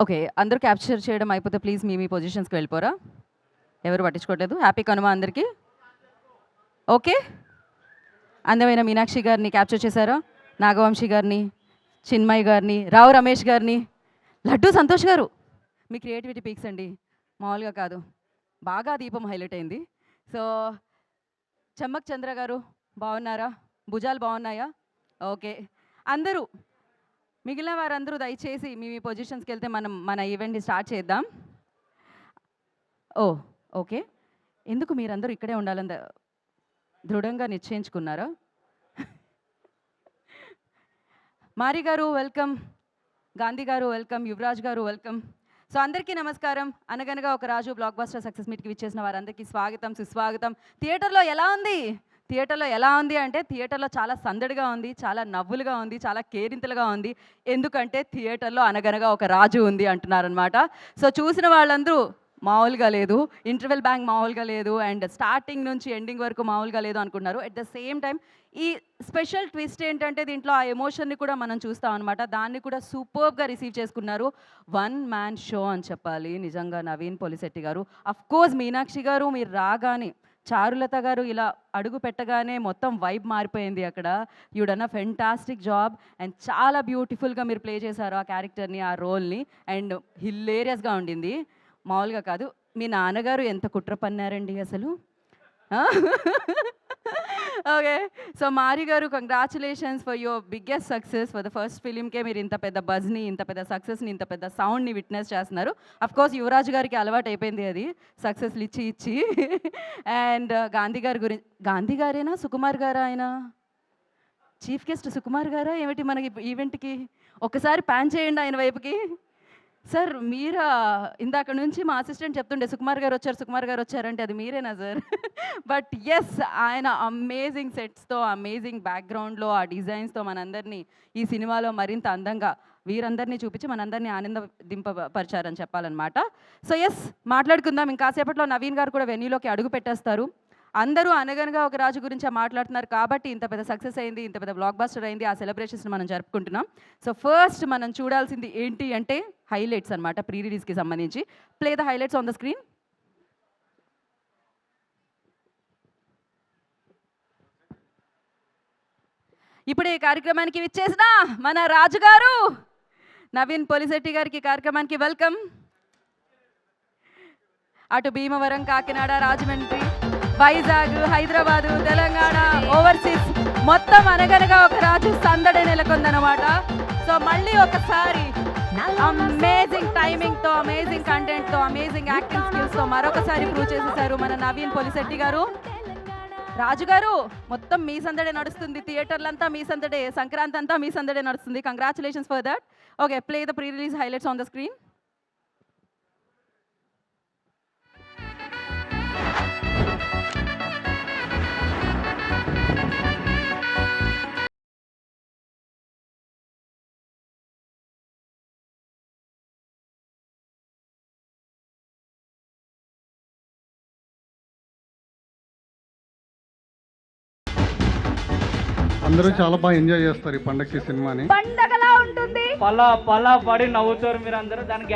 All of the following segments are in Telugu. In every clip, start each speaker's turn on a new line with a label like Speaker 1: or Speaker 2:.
Speaker 1: ఓకే. అందరూ క్యాప్చర్ చేయడం అయిపోతే ప్లీజ్ మీ పొజిషన్స్‌కి వెళ్ళిపోరా? ఎవరు పట్టించుకోవట్లేదు. హ్యాపీ కనుమ అందరికీ. ఓకే. అందమైన మీనాక్షి గారిని క్యాప్చర్ చేశారా? నాగవంశి గారిని, చిన్మయ్ గారిని, రావు రమేష్ గారిని, లడ్డూ సంతోష్ గారు. మీ క్రియేటివిటీ పీక్స్ అండి. మామూలుగా కాదు. బాగా దీపం హైలైట్ అయింది. సో, చెమ్మక్ చంద్ర గారు బాగున్నారా? భుజాలు బాగున్నాయా? ఓకే. అందరూ మిగిలిన వారందరూ దయచేసి మీ పొజిషన్స్కి వెళ్తే మనం మన ఈవెంట్ని స్టార్ట్ చేద్దాం. ఓ ఓకే. ఎందుకు మీరందరూ ఇక్కడే ఉండాలని దృఢంగా నిశ్చయించుకున్నారా? మారి గారు వెల్కమ్, గాంధీ గారు వెల్కమ్, యువరాజ్ గారు వెల్కమ్. సో అందరికీ నమస్కారం. అనగనగా ఒక రాజు బ్లాక్ బస్టర్ సక్సెస్ మీట్కి విచ్చేసిన వారందరికీ స్వాగతం, సుస్వాగతం. థియేటర్లో ఎలా ఉంది? అంటే థియేటర్లో చాలా సందడిగా ఉంది, చాలా నవ్వులుగా ఉంది, చాలా కేరింతలుగా ఉంది. ఎందుకంటే థియేటర్లో అనగనగా ఒక రాజు ఉంది అంటున్నారనమాట. సో చూసిన వాళ్ళందరూ మామూలుగా లేదు, ఇంటర్వెల్ బ్యాంక్ మామూలుగా లేదు, అండ్ స్టార్టింగ్ నుంచి ఎండింగ్ వరకు మామూలుగా లేదు అనుకున్నారు. అట్ ద సేమ్ టైం ఈ స్పెషల్ ట్విస్ట్ ఏంటంటే దీంట్లో ఆ ఎమోషన్ని కూడా మనం చూస్తాం అనమాట. దాన్ని కూడా సూపర్గా రిసీవ్ చేసుకున్నారు. వన్ మ్యాన్ షో అని చెప్పాలి నిజంగా నవీన్ పొలిశెట్టి గారు. అఫ్కోర్స్ మీనాక్షి గారు మీరు రాగానే, చారులత గారు ఇలా అడుగు పెట్టగానే మొత్తం వైబ్ మారిపోయింది అక్కడ. You done a fantastic job and చాలా బ్యూటిఫుల్గా మీరు ప్లే చేశారు ఆ క్యారెక్టర్ని, ఆ రోల్ని, అండ్ హిల్లేరియస్గా ఉండింది. మామూలుగా కాదు. మీ నాన్నగారు ఎంత కుట్ర పన్నారండి అసలు. ఓకే. సో మారి గారు congratulations for your biggest success. For the first ఫిలింకే మీరు ఇంత పెద్ద బజ్ని, ఇంత పెద్ద సక్సెస్ని, ఇంత పెద్ద సౌండ్ని విట్నెస్ చేస్తున్నారు. అఫ్కోర్స్ యువరాజ్ గారికి అలవాటు అయిపోయింది అది, సక్సెస్లు ఇచ్చి. అండ్ గాంధీ గారి గురించి, గాంధీ గారేనా సుకుమార్ గారా? ఆయన చీఫ్ గెస్ట్ సుకుమార్ గారా ఏమిటి మనకి ఈవెంట్కి? ఒకసారి ప్యాన్ చేయండి ఆయన వైపుకి. సార్ మీరా? ఇందాక నుంచి మా అసిస్టెంట్ చెప్తుండే సుకుమార్ గారు వచ్చారంటే అది మీరేనా సార్? బట్ ఎస్, ఆయన అమేజింగ్ సెట్స్తో, అమేజింగ్ బ్యాక్గ్రౌండ్లో, ఆ డిజైన్స్తో మనందరినీ ఈ సినిమాలో మరింత అందంగా వీరందరినీ చూపించి మనందరినీ ఆనందింపపరిచారని చెప్పాలన్నమాట. సో ఎస్, మాట్లాడుకుందాం. ఇంకాసేపట్లో నవీన్ గారు కూడా వెన్యూలోకి అడుగు పెట్టేస్తారు. అందరూ అనగనగా ఒక రాజు గురించి మాట్లాడుతున్నారు కాబట్టి ఇంత పెద్ద సక్సెస్ అయింది, ఇంత పెద్ద బ్లాక్ బస్టర్ అయింది. ఆ సెలబ్రేషన్స్ని మనం జరుపుకుంటున్నాం. సో ఫస్ట్ మనం చూడాల్సింది ఏంటి అంటే హైలైట్స్ అనమాట, ప్రీ రిలీజ్కి సంబంధించి. Play the highlights on the screen. ఇప్పుడు ఈ కార్యక్రమానికి విచ్చేసిన మన రాజుగారు నవీన్ పొలిశెట్టి గారికి కార్యక్రమానికి వెల్కమ్. అటు భీమవరం, కాకినాడ, రాజమండ్రి, వైజాగ్, హైదరాబాదు, తెలంగాణ, ఓవర్సీస్ మొత్తం అనగనగా ఒక రాజు సందడి నెలకొందనమాట. సో మళ్ళీ ఒకసారి అమేజింగ్ టైమింగ్తో, అమేజింగ్ కంటెంట్తో, అమేజింగ్ యాక్టింగ్ స్కిల్స్తో మరొకసారి ప్రూవ్ చేసేసారు మన నవీన్ పొలిశెట్టి గారు. రాజుగారు మొత్తం మీ సందడే నడుస్తుంది, థియేటర్లంతా మీ సందడే, సంక్రాంతి అంతా మీ సందడే నడుస్తుంది. Congratulations for that. Okay, play the pre release highlights on the screen.
Speaker 2: అందరూ చాలా బాగా ఎంజాయ్ చేస్తారు ఈ పండగకి సినిమాని.
Speaker 1: పండగలా ఉంటుంది,
Speaker 3: పలా పడి నవ్వుతారు మీరు అందరూ. దానికి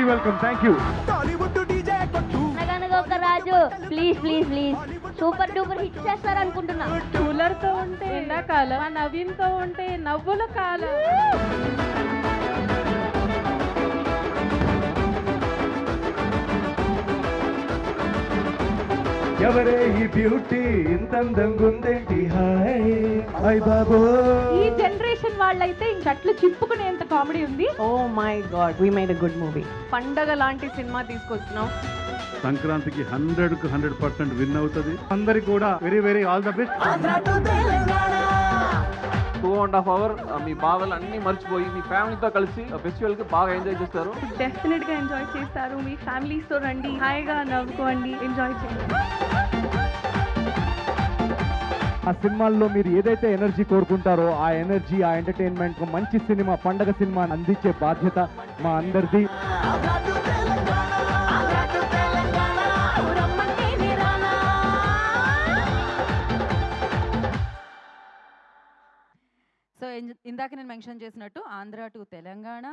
Speaker 2: వెల్కమ్, థ్యాంక్ యూ.
Speaker 4: అనగనగా ఒక రాజు ప్లీజ్ సూపర్ డూపర్ హిట్ చేస్తారు అనుకుంటున్నా.
Speaker 5: కూలర్తో ఉంటే ఎండాకాలం, నవీన్తో ఉంటే నవ్వుల కాలం.
Speaker 6: ఎవరే ఈ బ్యూటీ ఇంత అందంగా ఉందేంటి? హాయ్ బాబో.
Speaker 5: ఈ జనరేషన్ వాళ్ళైతే చెట్లు చిప్పుకునేంత కామెడీ ఉంది. Oh my god, we made a good movie. పండగ లాంటి సినిమా తీసుకొచ్చినాం.
Speaker 2: సంక్రాంతికి 100కు 100% విన్ అవుతుంది. అందరికి కూడా very very all the best.
Speaker 7: 2.5 hours మీ బాధలు అన్నీ మర్చిపోయి మీ ఫ్యామిలీతో కలిసి ఫెస్టివల్కి బాగా ఎంజాయ్ చేస్తారు.
Speaker 5: డెఫినెట్గా ఎంజాయ్ చేస్తారు. మీ ఫ్యామిలీస్తో రండి, హాయిగా నవ్వుకోండి, ఎంజాయ్ చేయండి.
Speaker 6: ఆ సినిమాల్లో మీరు ఏదైతే ఎనర్జీ కోరుకుంటారో ఆ ఎనర్జీ, ఆ ఎంటర్టైన్మెంట్, మంచి సినిమా, పండగ సినిమా అందించే బాధ్యత మా అందరిది.
Speaker 1: సో ఇందాక నేను మెన్షన్ చేసినట్టు Andhra to Telangana,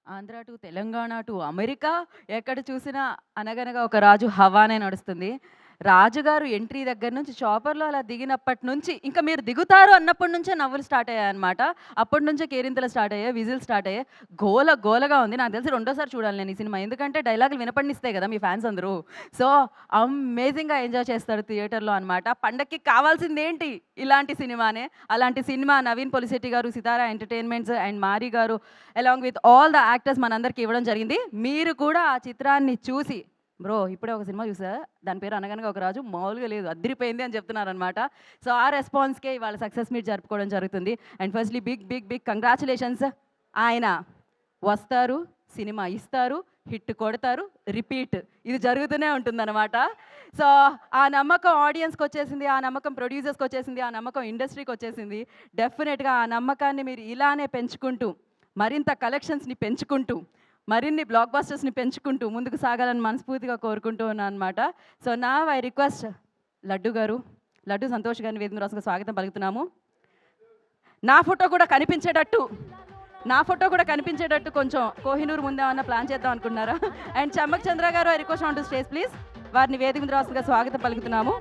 Speaker 1: Andhra to Telangana to America, ఎక్కడ చూసినా అనగనగా ఒక రాజు హవానే నడుస్తుంది. రాజుగారు ఎంట్రీ దగ్గర నుంచి చాపర్లో అలా దిగినప్పటి నుంచి ఇంకా మీరు దిగుతారు అన్నప్పటి నుంచే నవ్వులు స్టార్ట్ అయ్యాయి అనమాట. అప్పటి నుంచే కేరింతలు స్టార్ట్ అయ్యాయి, విజిల్ స్టార్ట్ అయ్యాయి. గోలగా ఉంది. నాకు తెలిసి రెండోసారి చూడాలి నేను ఈ సినిమా, ఎందుకంటే డైలాగులు వినపడినిస్తాయి కదా మీ ఫ్యాన్స్ అందరూ. సో అమేజింగ్గా ఎంజాయ్ చేస్తారు థియేటర్లో అనమాట. పండక్కి కావాల్సింది ఏంటి? ఇలాంటి సినిమానే. అలాంటి సినిమా నవీన్ పొలిశెట్టి గారు, సితారా ఎంటర్టైన్మెంట్స్ అండ్ మారీ గారు along with all the actors మనందరికీ ఇవ్వడం జరిగింది. మీరు కూడా ఆ చిత్రాన్ని చూసి, బ్రో ఇప్పుడే ఒక సినిమా చూసా, దాని పేరు అనగనగా ఒక రాజు, మామూలుగా లేదు, అదిరిపోయింది అని చెప్తున్నారనమాట. సో ఆ రెస్పాన్స్కే ఇవాళ సక్సెస్ మీట్ జరుపుకోవడం జరుగుతుంది. And firstly big congratulations. ఆయన వస్తారు, సినిమా ఇస్తారు, హిట్ కొడతారు, రిపీట్, ఇది జరుగుతూనే ఉంటుందన్నమాట. సో ఆ నమ్మకం ఆడియన్స్కి వచ్చేసింది, ఆ నమ్మకం ప్రొడ్యూసర్స్కి వచ్చేసింది, ఆ నమ్మకం ఇండస్ట్రీకి వచ్చేసింది. డెఫినెట్గా ఆ నమ్మకాన్ని మీరు ఇలానే పెంచుకుంటూ, మరింత కలెక్షన్స్ని పెంచుకుంటూ, మరిన్ని బ్లాక్ బస్టర్స్ని పెంచుకుంటూ ముందుకు సాగాలని మనస్ఫూర్తిగా కోరుకుంటూ ఉన్నాను అనమాట. సో నా ఐ రిక్వెస్ట్ లడ్డు గారు, లడ్డు సంతోష్ గారిని వేదిక రాసుగా స్వాగతం పలుకుతున్నాము. నా ఫోటో కూడా కనిపించేటట్టు కొంచెం కోహినూరు ముందే అన్న ప్లాన్ చేద్దాం అనుకున్నారా? అండ్ చమ్మక్ చంద్ర గారు I request on to stage please. వారిని వేదిక రాసుగా స్వాగతం పలుకుతున్నాము.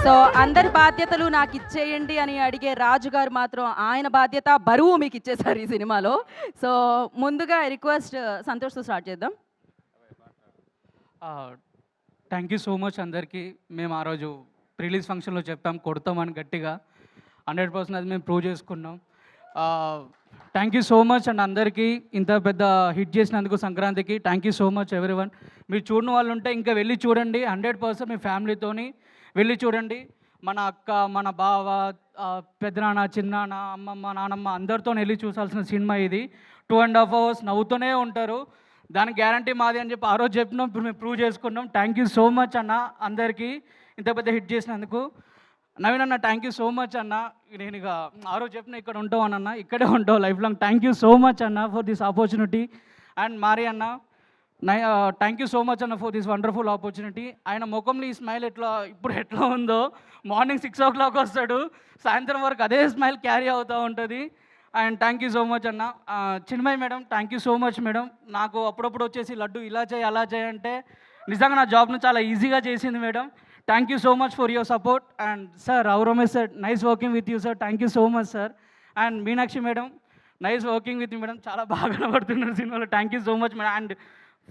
Speaker 1: సో అందరి బాధ్యతలు నాకు ఇచ్చేయండి అని అడిగే రాజుగారు మాత్రం ఆయన బాధ్యత బరువు మీకు ఇచ్చేసారు ఈ సినిమాలో. సో ముందుగా రిక్వెస్ట్ సంతోష్తో స్టార్ట్ చేద్దాం.
Speaker 3: థ్యాంక్ యూ సో మచ్ అందరికీ. మేము ఆ రోజు రిలీజ్ ఫంక్షన్లో చెప్పాం కొడతామని గట్టిగా. 100% అది మేము ప్రూవ్ చేసుకున్నాం. Thank you so much and అందరికీ ఇంత పెద్ద హిట్ చేసినందుకు సంక్రాంతికి thank you so much everyone. మీరు చూడని వాళ్ళు ఉంటే ఇంకా వెళ్ళి చూడండి. 100% మీ ఫ్యామిలీతోని వెళ్ళి చూడండి. మన అక్క, మన బావ, పెద్దనాన్న, చిన్నాన్న, అమ్మమ్మ, నానమ్మ అందరితో వెళ్ళి చూసాల్సిన సినిమా ఇది. 2.5 hours నవ్వుతూనే ఉంటారు. దానికి గ్యారంటీ మాది అని చెప్పి ఆ రోజు చెప్పినాం, ఇప్పుడు మేము ప్రూవ్ చేసుకున్నాం. థ్యాంక్ యూ సో మచ్ అన్న అందరికీ ఇంత పెద్ద హిట్ చేసినందుకు. నవీన్ అన్న థ్యాంక్ యూ సో మచ్ అన్న. నేను ఇక ఆ రోజు చెప్పిన ఇక్కడ ఉంటావు అన్న, ఇక్కడే ఉంటావు life long. Thank you so much అన్న for this opportunity. And Mari అన్న థ్యాంక్ యూ సో మచ్ అన్న ఫర్ దిస్ వండర్ఫుల్ ఆపర్చునిటీ. ఆయన ముఖంలో ఈ స్మైల్ ఇప్పుడు ఎట్లా ఉందో, మార్నింగ్ 6 o'clock వస్తాడు, సాయంత్రం వరకు అదే స్మైల్ క్యారీ అవుతూ ఉంటుంది. And thank you so much అన్న. Chinmay madam thank you so much madam. నాకు అప్పుడప్పుడు వచ్చేసి లడ్డు ఇలా చేయి అలా చేయి అంటే నిజంగా నా జాబ్ను చాలా ఈజీగా చేసింది madam. Thank you so much for your support. And sir Ramesh sir nice working with you sir, thank you so much sir. And Meenakshi madam nice working with you madam, చాలా బాగా కనబడుతున్నారు సినిమాలో, thank you so much madam. And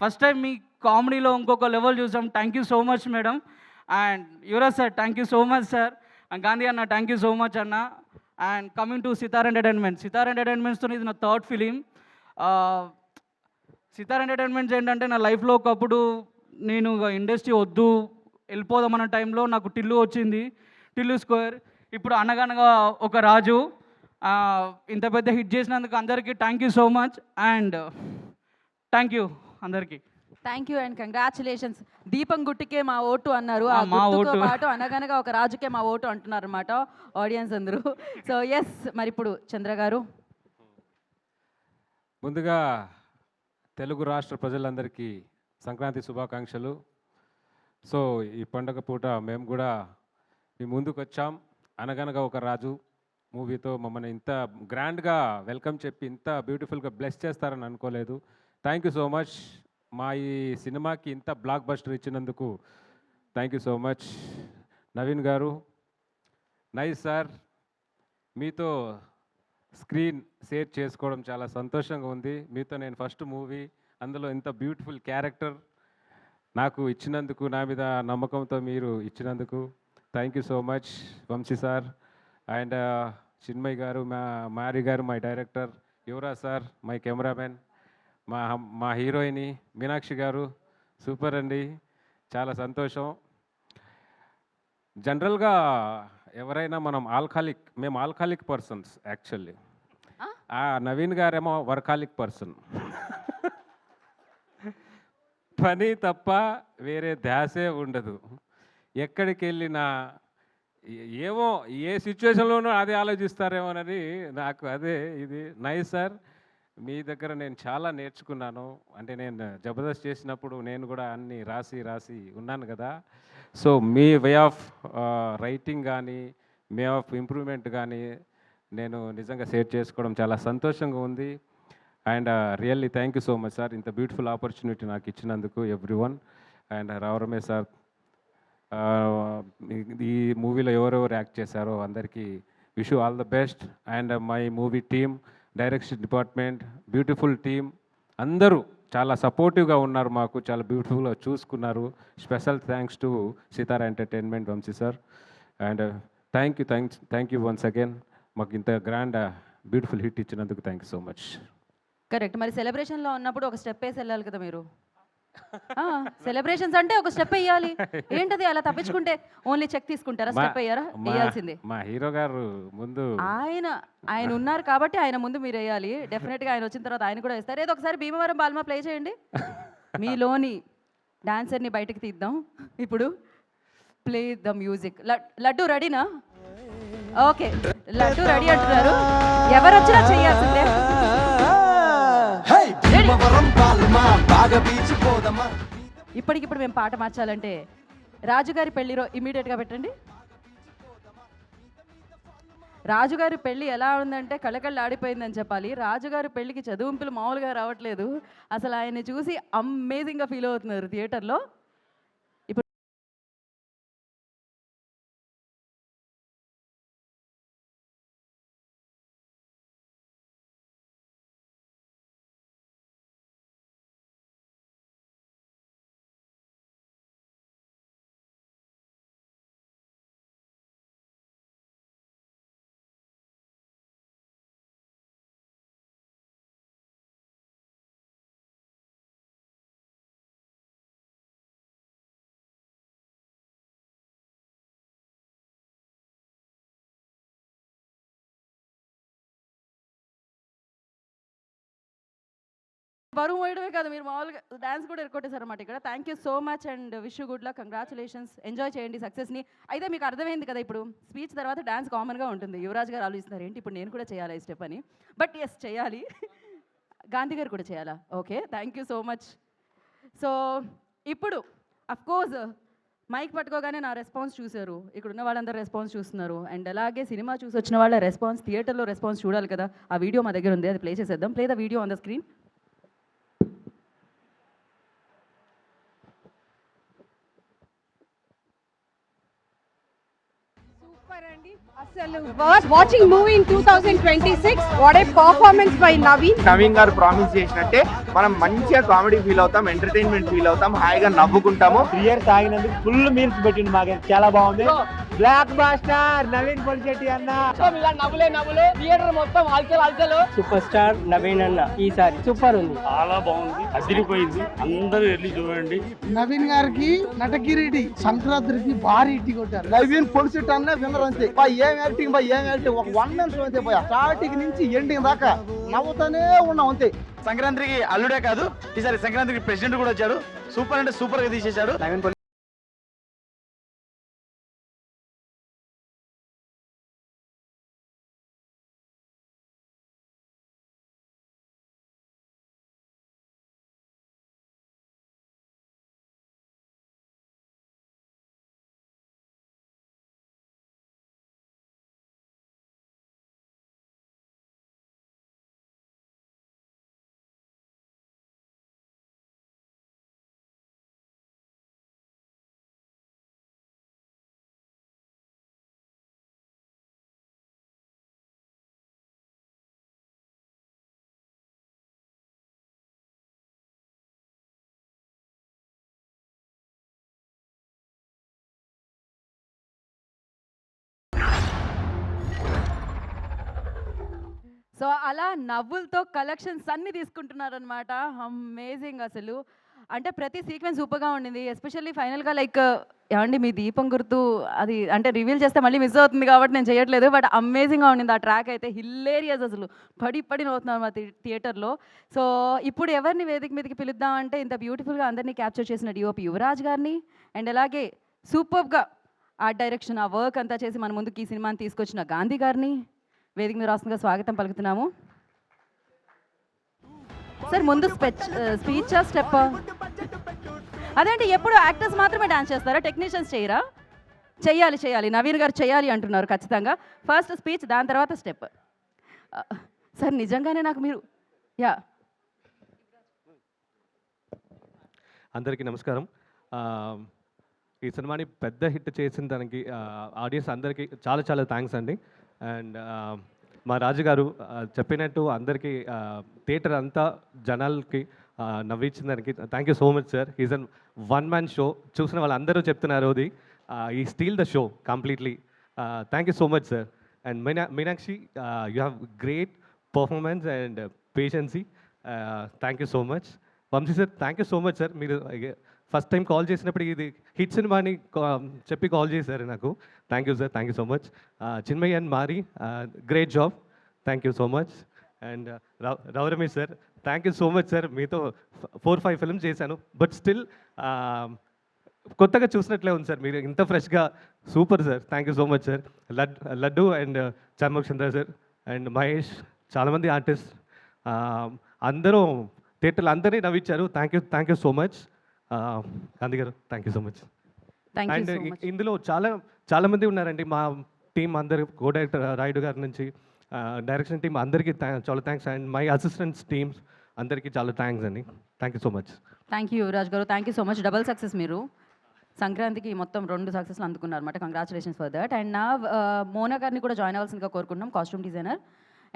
Speaker 3: first time మీ కామెడీలో ఇంకొక లెవెల్ చూసాం, thank you so much madam. And Yuvraj sir thank you so much sir. And Gandhi అన్న థ్యాంక్ యూ సో మచ్ అన్న. అండ్ కమింగ్ టు సితార్ ఎంటర్టైన్మెంట్స్తో ఇది నా థర్డ్ ఫిలిం. సితార్ ఎంటర్టైన్మెంట్స్ ఏంటంటే నా లైఫ్లో ఒకప్పుడు నేను ఇండస్ట్రీ వద్దు వెళ్ళిపోదామన్న టైంలో నాకు టిల్లు వచ్చింది, టిల్లు స్క్వేర్. ఇప్పుడు అనగనగా ఒక రాజు. ఇంత పెద్ద హిట్ చేసినందుకు అందరికీ thank you so much. And thank you అందరికీ.
Speaker 1: Thank you and congratulations. దీపం గుట్టికే మా ఓటు అన్నారు, ఆ
Speaker 3: మా
Speaker 1: గుర్తుతో
Speaker 3: ఓటు.
Speaker 1: పాటు అనగనగా ఒక రాజుకే మా ఓటు అంటున్నారు అనమాట ఆడియన్స్ అందరూ. సో ఎస్, మరి ఇప్పుడు చంద్ర గారు.
Speaker 8: ముందుగా తెలుగు రాష్ట్ర ప్రజలందరికీ సంక్రాంతి శుభాకాంక్షలు. సో ఈ పండగ పూట మేము కూడా మీ ముందుకు వచ్చాం. అనగనగా ఒక రాజు మూవీతో మమ్మల్ని ఇంత గ్రాండ్గా వెల్కమ్ చెప్పి ఇంత బ్యూటిఫుల్గా బ్లెస్ చేస్తారని అనుకోలేదు. Thank you so much. మా ఈ సినిమాకి ఇంత బ్లాక్ బస్టర్ ఇచ్చినందుకు thank you so much. Naveen గారు నైస్ సార్, మీతో స్క్రీన్ షేర్ చేసుకోవడం చాలా సంతోషంగా ఉంది. మీతో నేను ఫస్ట్ మూవీ, అందులో ఇంత బ్యూటిఫుల్ క్యారెక్టర్ నాకు ఇచ్చినందుకు, నా మీద నమ్మకంతో మీరు ఇచ్చినందుకు thank you so much Vamsi sir. And Chinmay garu, Mari garu my director, Yuvraj sir my cameraman, మా హీరోయిని మీనాక్షి గారు సూపర్ అండి. చాలా సంతోషం. జనరల్గా ఎవరైనా మేము ఆల్కహాలిక్ పర్సన్స్ యాక్చువల్లీ. నవీన్ గారేమో వర్కాలిక్ పర్సన్. పని తప్ప వేరే ధ్యాసే ఉండదు. ఎక్కడికి వెళ్ళినా ఏమో ఏ సిచ్యువేషన్లోనూ అదే ఆలోచిస్తారేమోనని నాకు అదే ఇది నైస్ సార్. మీ దగ్గర నేను చాలా నేర్చుకున్నాను. అంటే నేను జబర్దస్త్ చేసినప్పుడు నేను కూడా అన్ని రాసి ఉన్నాను కదా. So me way of writing కానీ వే ఆఫ్ ఇంప్రూవ్మెంట్ కానీ నేను నిజంగా షేర్ చేసుకోవడం చాలా సంతోషంగా ఉంది. And really thank you so much sir, ఇంత బ్యూటిఫుల్ ఆపర్చునిటీ నాకు ఇచ్చినందుకు ఎవ్రీ వన్. అండ్ రావరమే సార్, ఈ మూవీలో ఎవరెవరు యాక్ట్ చేశారో అందరికీ wish all the best. And my movie team, direction department, beautiful team అందరూ చాలా సపోర్టివ్గా ఉన్నారు, మాకు చాలా బ్యూటిఫుల్గా చూసుకున్నారు. Special thanks to Sitara entertainment Vamsi sir. And thank you once again, మాకు ఇంత గ్రాండ్ బ్యూటిఫుల్ హిట్ ఇచ్చినందుకు thank you so much.
Speaker 1: Correct. మరి సెలబ్రేషన్లో ఉన్నప్పుడు ఒక స్టెప్ వేసి వెళ్ళాలి కదా మీరు. సెలబ్రేషన్స్ అంటే ఒక స్టెప్ వేయాలి. ఏంటది అలా తప్పించుకుంటే ఓన్లీ చెక్ తీసుకుంటారా? స్టెప్ వేయారా? వేయాల్సిందే.
Speaker 8: మా హీరో గారు ముందు
Speaker 1: ఆయన ఉన్నారు కాబట్టి ఆయన ముందు మీరు వేయాలి. డెఫినెట్గా ఆయన వచ్చిన తర్వాత ఆయన కూడా వేస్తారు. ఏదో ఒకసారి భీమవరం బాల్మా ప్లే చేయండి. మీలోని డాన్సర్ని బయటకు తీద్దాం. ఇప్పుడు ప్లే ద మ్యూజిక్. లడ్డు రెడీనా? ఓకే, లడ్డు రెడీ అంటున్నారు. ఎవరు వచ్చినా చేయాల్సిందే. ఇప్పటికిప్పుడు మేము పాట మార్చాలంటే రాజుగారి పెళ్లిలో ఇమీడియట్గా పెట్టండి. రాజుగారి పెళ్ళి ఎలా ఉందంటే కళకళ్ళు ఆడిపోయిందని చెప్పాలి. రాజుగారి పెళ్ళికి చదువుంపులు మామూలుగా రావట్లేదు. అసలు ఆయన్ని చూసి అమేజింగ్గా ఫీల్ అవుతున్నారు థియేటర్లో. బరువు వేయడమే కాదు, మీరు మామూలుగా డాన్స్ కూడా ఎరగొట్టేశారు అన్నమాట ఇక్కడ. Thank you so much and wish you good luck, congratulations. Enjoy చేయండి సక్సెస్ని. అయితే మీకు అర్థమైంది కదా, ఇప్పుడు స్పీచ్ తర్వాత డాన్స్ కామన్గా ఉంటుంది. యువరాజ్ గారు ఆలోచిస్తున్నారు ఏంటి ఇప్పుడు నేను కూడా చేయాలా ఈ స్టెప్ అని. బట్ ఎస్ చేయాలి. గాంధీ గారు కూడా చేయాలా? Okay, thank you so much. So ఇప్పుడు అఫ్కోర్స్ మైక్ పట్టుకోగానే నా రెస్పాన్స్ చూశారు, ఇక్కడ ఉన్న వాళ్ళందరూ రెస్పాన్స్ చూస్తున్నారు. అండ్ అలాగే సినిమా చూసి వచ్చిన వాళ్ళ రెస్పాన్స్, థియేటర్లో రెస్పాన్స్ చూడాలి కదా. ఆ వీడియో మా దగ్గర ఉంది, అది ప్లే చేసేద్దాం. Play the video on the screen.
Speaker 5: Was watching movie in 2026. What a performance by Naveen.
Speaker 9: Naveen గారు ప్రామిస్ చేసినట్టే మనం మంచిగా కామెడీ ఫీల్ అవుతాం, ఎంటర్టైన్మెంట్ ఫీల్ అవుతాం, హాయిగా నవ్వుకుంటాము.
Speaker 6: 3 years తాగినందుకు ఫుల్ మీల్స్ పెట్టింది మాకు, చాలా బాగుంది. బ్లాక్ బాస్టర్ నవీన్ పొలిశెట్టి అన్న,
Speaker 5: నవ్వులే థియేటర్ మొత్తం హల్చల్.
Speaker 6: సూపర్ స్టార్ నవీన్ అన్న ఈసారి సూపర్ ఉంది,
Speaker 10: చాలా బాగుంది, అదిరిపోయింది. అందరూ వెళ్ళి చూడండి.
Speaker 11: నవీన్ గారికి నటకిరీటి సంక్రాంతికి భారీ ఇట్టి కొట్టారు.
Speaker 9: నవీన్ పొలిశెట్టి అన్న విన్నర్ అంతే. ఏం యాక్టింగ్ ఒక 1 month అంతే పోయా, స్టార్టింగ్ నుంచి ఎండింగ్ దాకా నవ్వుతానే ఉన్నాం అంతే.
Speaker 10: సంక్రాంతికి అల్లుడే కాదు, ఈసారి సంక్రాంతికి ప్రెసిడెంట్ కూడా వచ్చాడు. సూపర్ అంటే సూపర్ గా తీసేశాడు నవీన్.
Speaker 1: సో అలా నవ్వులతో కలెక్షన్స్ అన్ని తీసుకుంటున్నారనమాట. అమేజింగ్ అసలు. అంటే ప్రతి సీక్వెన్స్ సూపర్గా ఉండింది. ఎస్పెషల్లీ ఫైనల్గా లైక్ ఏమండి మీ దీపం గుర్తు అది అంటే రివీల్ చేస్తే మళ్ళీ మిస్ అవుతుంది కాబట్టి నేను చేయట్లేదు. బట్ అమేజింగ్గా ఉండింది ఆ ట్రాక్ అయితే. హిల్లేరియస్ అసలు పడి నవ్వుతున్నాను మా థియేటర్లో. సో ఇప్పుడు ఎవరిని వేదిక మీదకి పిలుద్దాం అంటే ఇంత బ్యూటిఫుల్గా అందరినీ క్యాప్చర్ చేసిన డిఓపి యువరాజ్ గారిని అండ్ అలాగే సూపర్గా ఆర్ట్ డైరెక్షన్ ఆ వర్క్ అంతా చేసి మన ముందుకి ఈ సినిమాని తీసుకొచ్చిన గాంధీ గారిని వేదిక మీద రాస్తుందిగా స్వాగతం పలుకుతున్నాము. సార్ ముందు స్పీచా స్టెప్ అదేంటి ఎప్పుడు యాక్టర్స్ మాత్రమే డాన్స్ చేస్తారా, టెక్నీషియన్స్ చేయరా? చెయ్యాలి నవీన్ గారు చెయ్యాలి అంటున్నారు ఖచ్చితంగా. ఫస్ట్ స్పీచ్, దాని తర్వాత స్టెప్. సార్ నిజంగానే నాకు మీరు యా
Speaker 12: అందరికీ నమస్కారం. ఈ సినిమాని పెద్ద హిట్ చేసిన దానికి ఆడియన్స్ అందరికీ చాలా చాలా థ్యాంక్స్ అండి. అండ్ మా రాజుగారు చెప్పినట్టు అందరికీ థియేటర్ అంతా జనాలకి నవ్వించిన దానికి thank you so much sir. Is an one man show. చూసిన వాళ్ళందరూ చెప్తున్నారు అది ఈ steal the show completely. Thank you so much sir. And Meenakshi you have great performance and patience. Thank you so much. Vamsi sir thank you so much sir. మీరు ఫస్ట్ టైం కాల్ చేసినప్పుడు ఇది హిట్ సినిమా అని చెప్పి కాల్ చేశారు నాకు. Thank you sir, thank you so much. Chinmay and మారి great job, thank you so much. And Rao Ramesh sir thank you so much sir. మీతో 4-5 ఫిల్మ్స్ చేశాను బట్ స్టిల్ కొత్తగా చూసినట్లే ఉంది సార్. మీరు ఇంత ఫ్రెష్గా super sir. Thank you so much sir. Laddu and Chammak Chandra sir and Mahesh, చాలామంది ఆర్టిస్ట్ అందరూ థియేటర్లు అందరినీ నవ్వించారు. Thank you so much. Gandhi గారు thank you so much. And ఇందులో చాలా మంది ఉన్నారండి మా టీం అందరు, కో డైరెక్టర్ రాయుడు గారి నుంచి డైరెక్షన్ టీం అందరికీ చాలా thanks. And my assistants teams అందరికీ చాలా థ్యాంక్స్ అండి. Thank you so much.
Speaker 1: Thank you Yuvraj గారు, thank you so much. Double success మీరు సంక్రాంతికి మొత్తం 2 సక్సెస్లు అందుకున్నారు అనమాట. Congratulations for that. అండ్ నా మోనా గారిని కూడా జాయిన్ అవ్వాల్సిందిగా కోరుకుంటున్నాం, costume designer.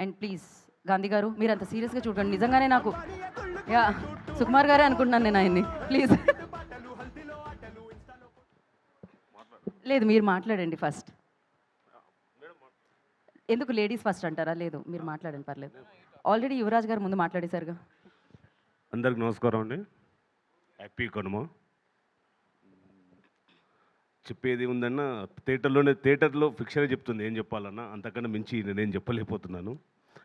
Speaker 1: And please Gandhi గారు మీరు అంత సీరియస్గా చూడండి, నిజంగానే నాకు యా సుకుమార్ గారే అనుకుంటున్నాను నేను ఆయన్ని. ప్లీజ్ లేదు మీరు మాట్లాడండి ఫస్ట్. ఎందుకు లేడీస్ ఫస్ట్ అంటారా? లేదు మీరు మాట్లాడండి పర్లేదు. ఆల్రెడీ యువరాజ్ గారు ముందు మాట్లాడేశారుగా.
Speaker 13: అందరికి నమస్కారం అండి. హ్యాపీ కనుమ. చెప్పేది ఉందన్న థియేటర్లో ఫిక్షనే చెప్తుంది ఏం చెప్పాలన్నా, అంతకన్నా మించి నేనేం చెప్పలేకపోతున్నాను.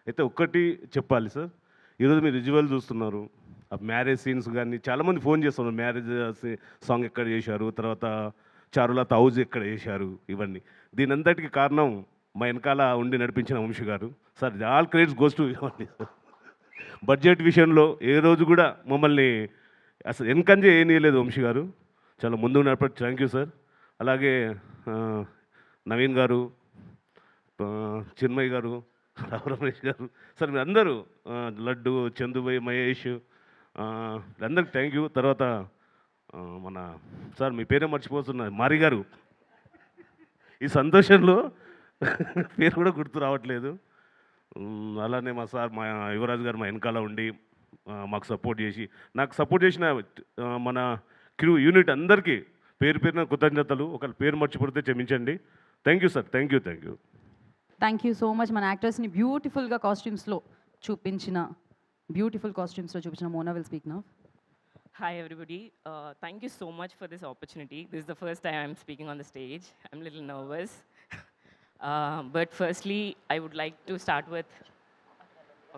Speaker 13: అయితే ఒక్కటి చెప్పాలి సార్, ఈరోజు మీరు విజువల్ చూస్తున్నారు, ఆ మ్యారేజ్ సీన్స్ కానీ చాలామంది ఫోన్ చేస్తున్నారు, మ్యారేజ్ సాంగ్ ఎక్కడ చేశారు, తర్వాత చారులత హౌజ్ ఎక్కడ చేశారు, ఇవన్నీ. దీని అంతటికి కారణం మా వెనకాల ఉండి నడిపించిన వంశీ గారు sir. All credits goes to ఇవన్నీ సార్. బడ్జెట్ విషయంలో ఏ రోజు కూడా మమ్మల్ని అసలు వెనకంజే ఏం చేయలేదు వంశీ గారు, చాలా ముందు నడప. Thank you sir. అలాగే నవీన్ గారు, చిన్మయ్ గారు, రావు రమేష్ గారు సార్, మీరు అందరూ, లడ్డు, చందుబాయ్, మహేష్, అందరికి థ్యాంక్ యూ. తర్వాత మన సార్ మీ పేరే మర్చిపోతున్నా, మారి గారు. ఈ సంతోషంలో పేరు కూడా గుర్తు రావట్లేదు. అలానే మా సార్, మా యువరాజ్ గారు మా వెనకాల ఉండి మాకు సపోర్ట్ చేసి, నాకు సపోర్ట్ చేసిన మన క్రూ యూనిట్ అందరికీ పేరు పేరున కృతజ్ఞతలు. ఒకళ్ళ పేరు మర్చిపోతే క్షమించండి. Thank you sir. Thank you.
Speaker 1: Thank you so much. మన యాక్టర్స్ని బ్యూటిఫుల్గా కాస్ట్యూమ్స్లో చూపించిన Mona will speak now.
Speaker 14: Hi everybody, thank you so much for this opportunity. This is the first time I'm speaking on the stage. I'm a little nervous. But firstly, I would like to start with...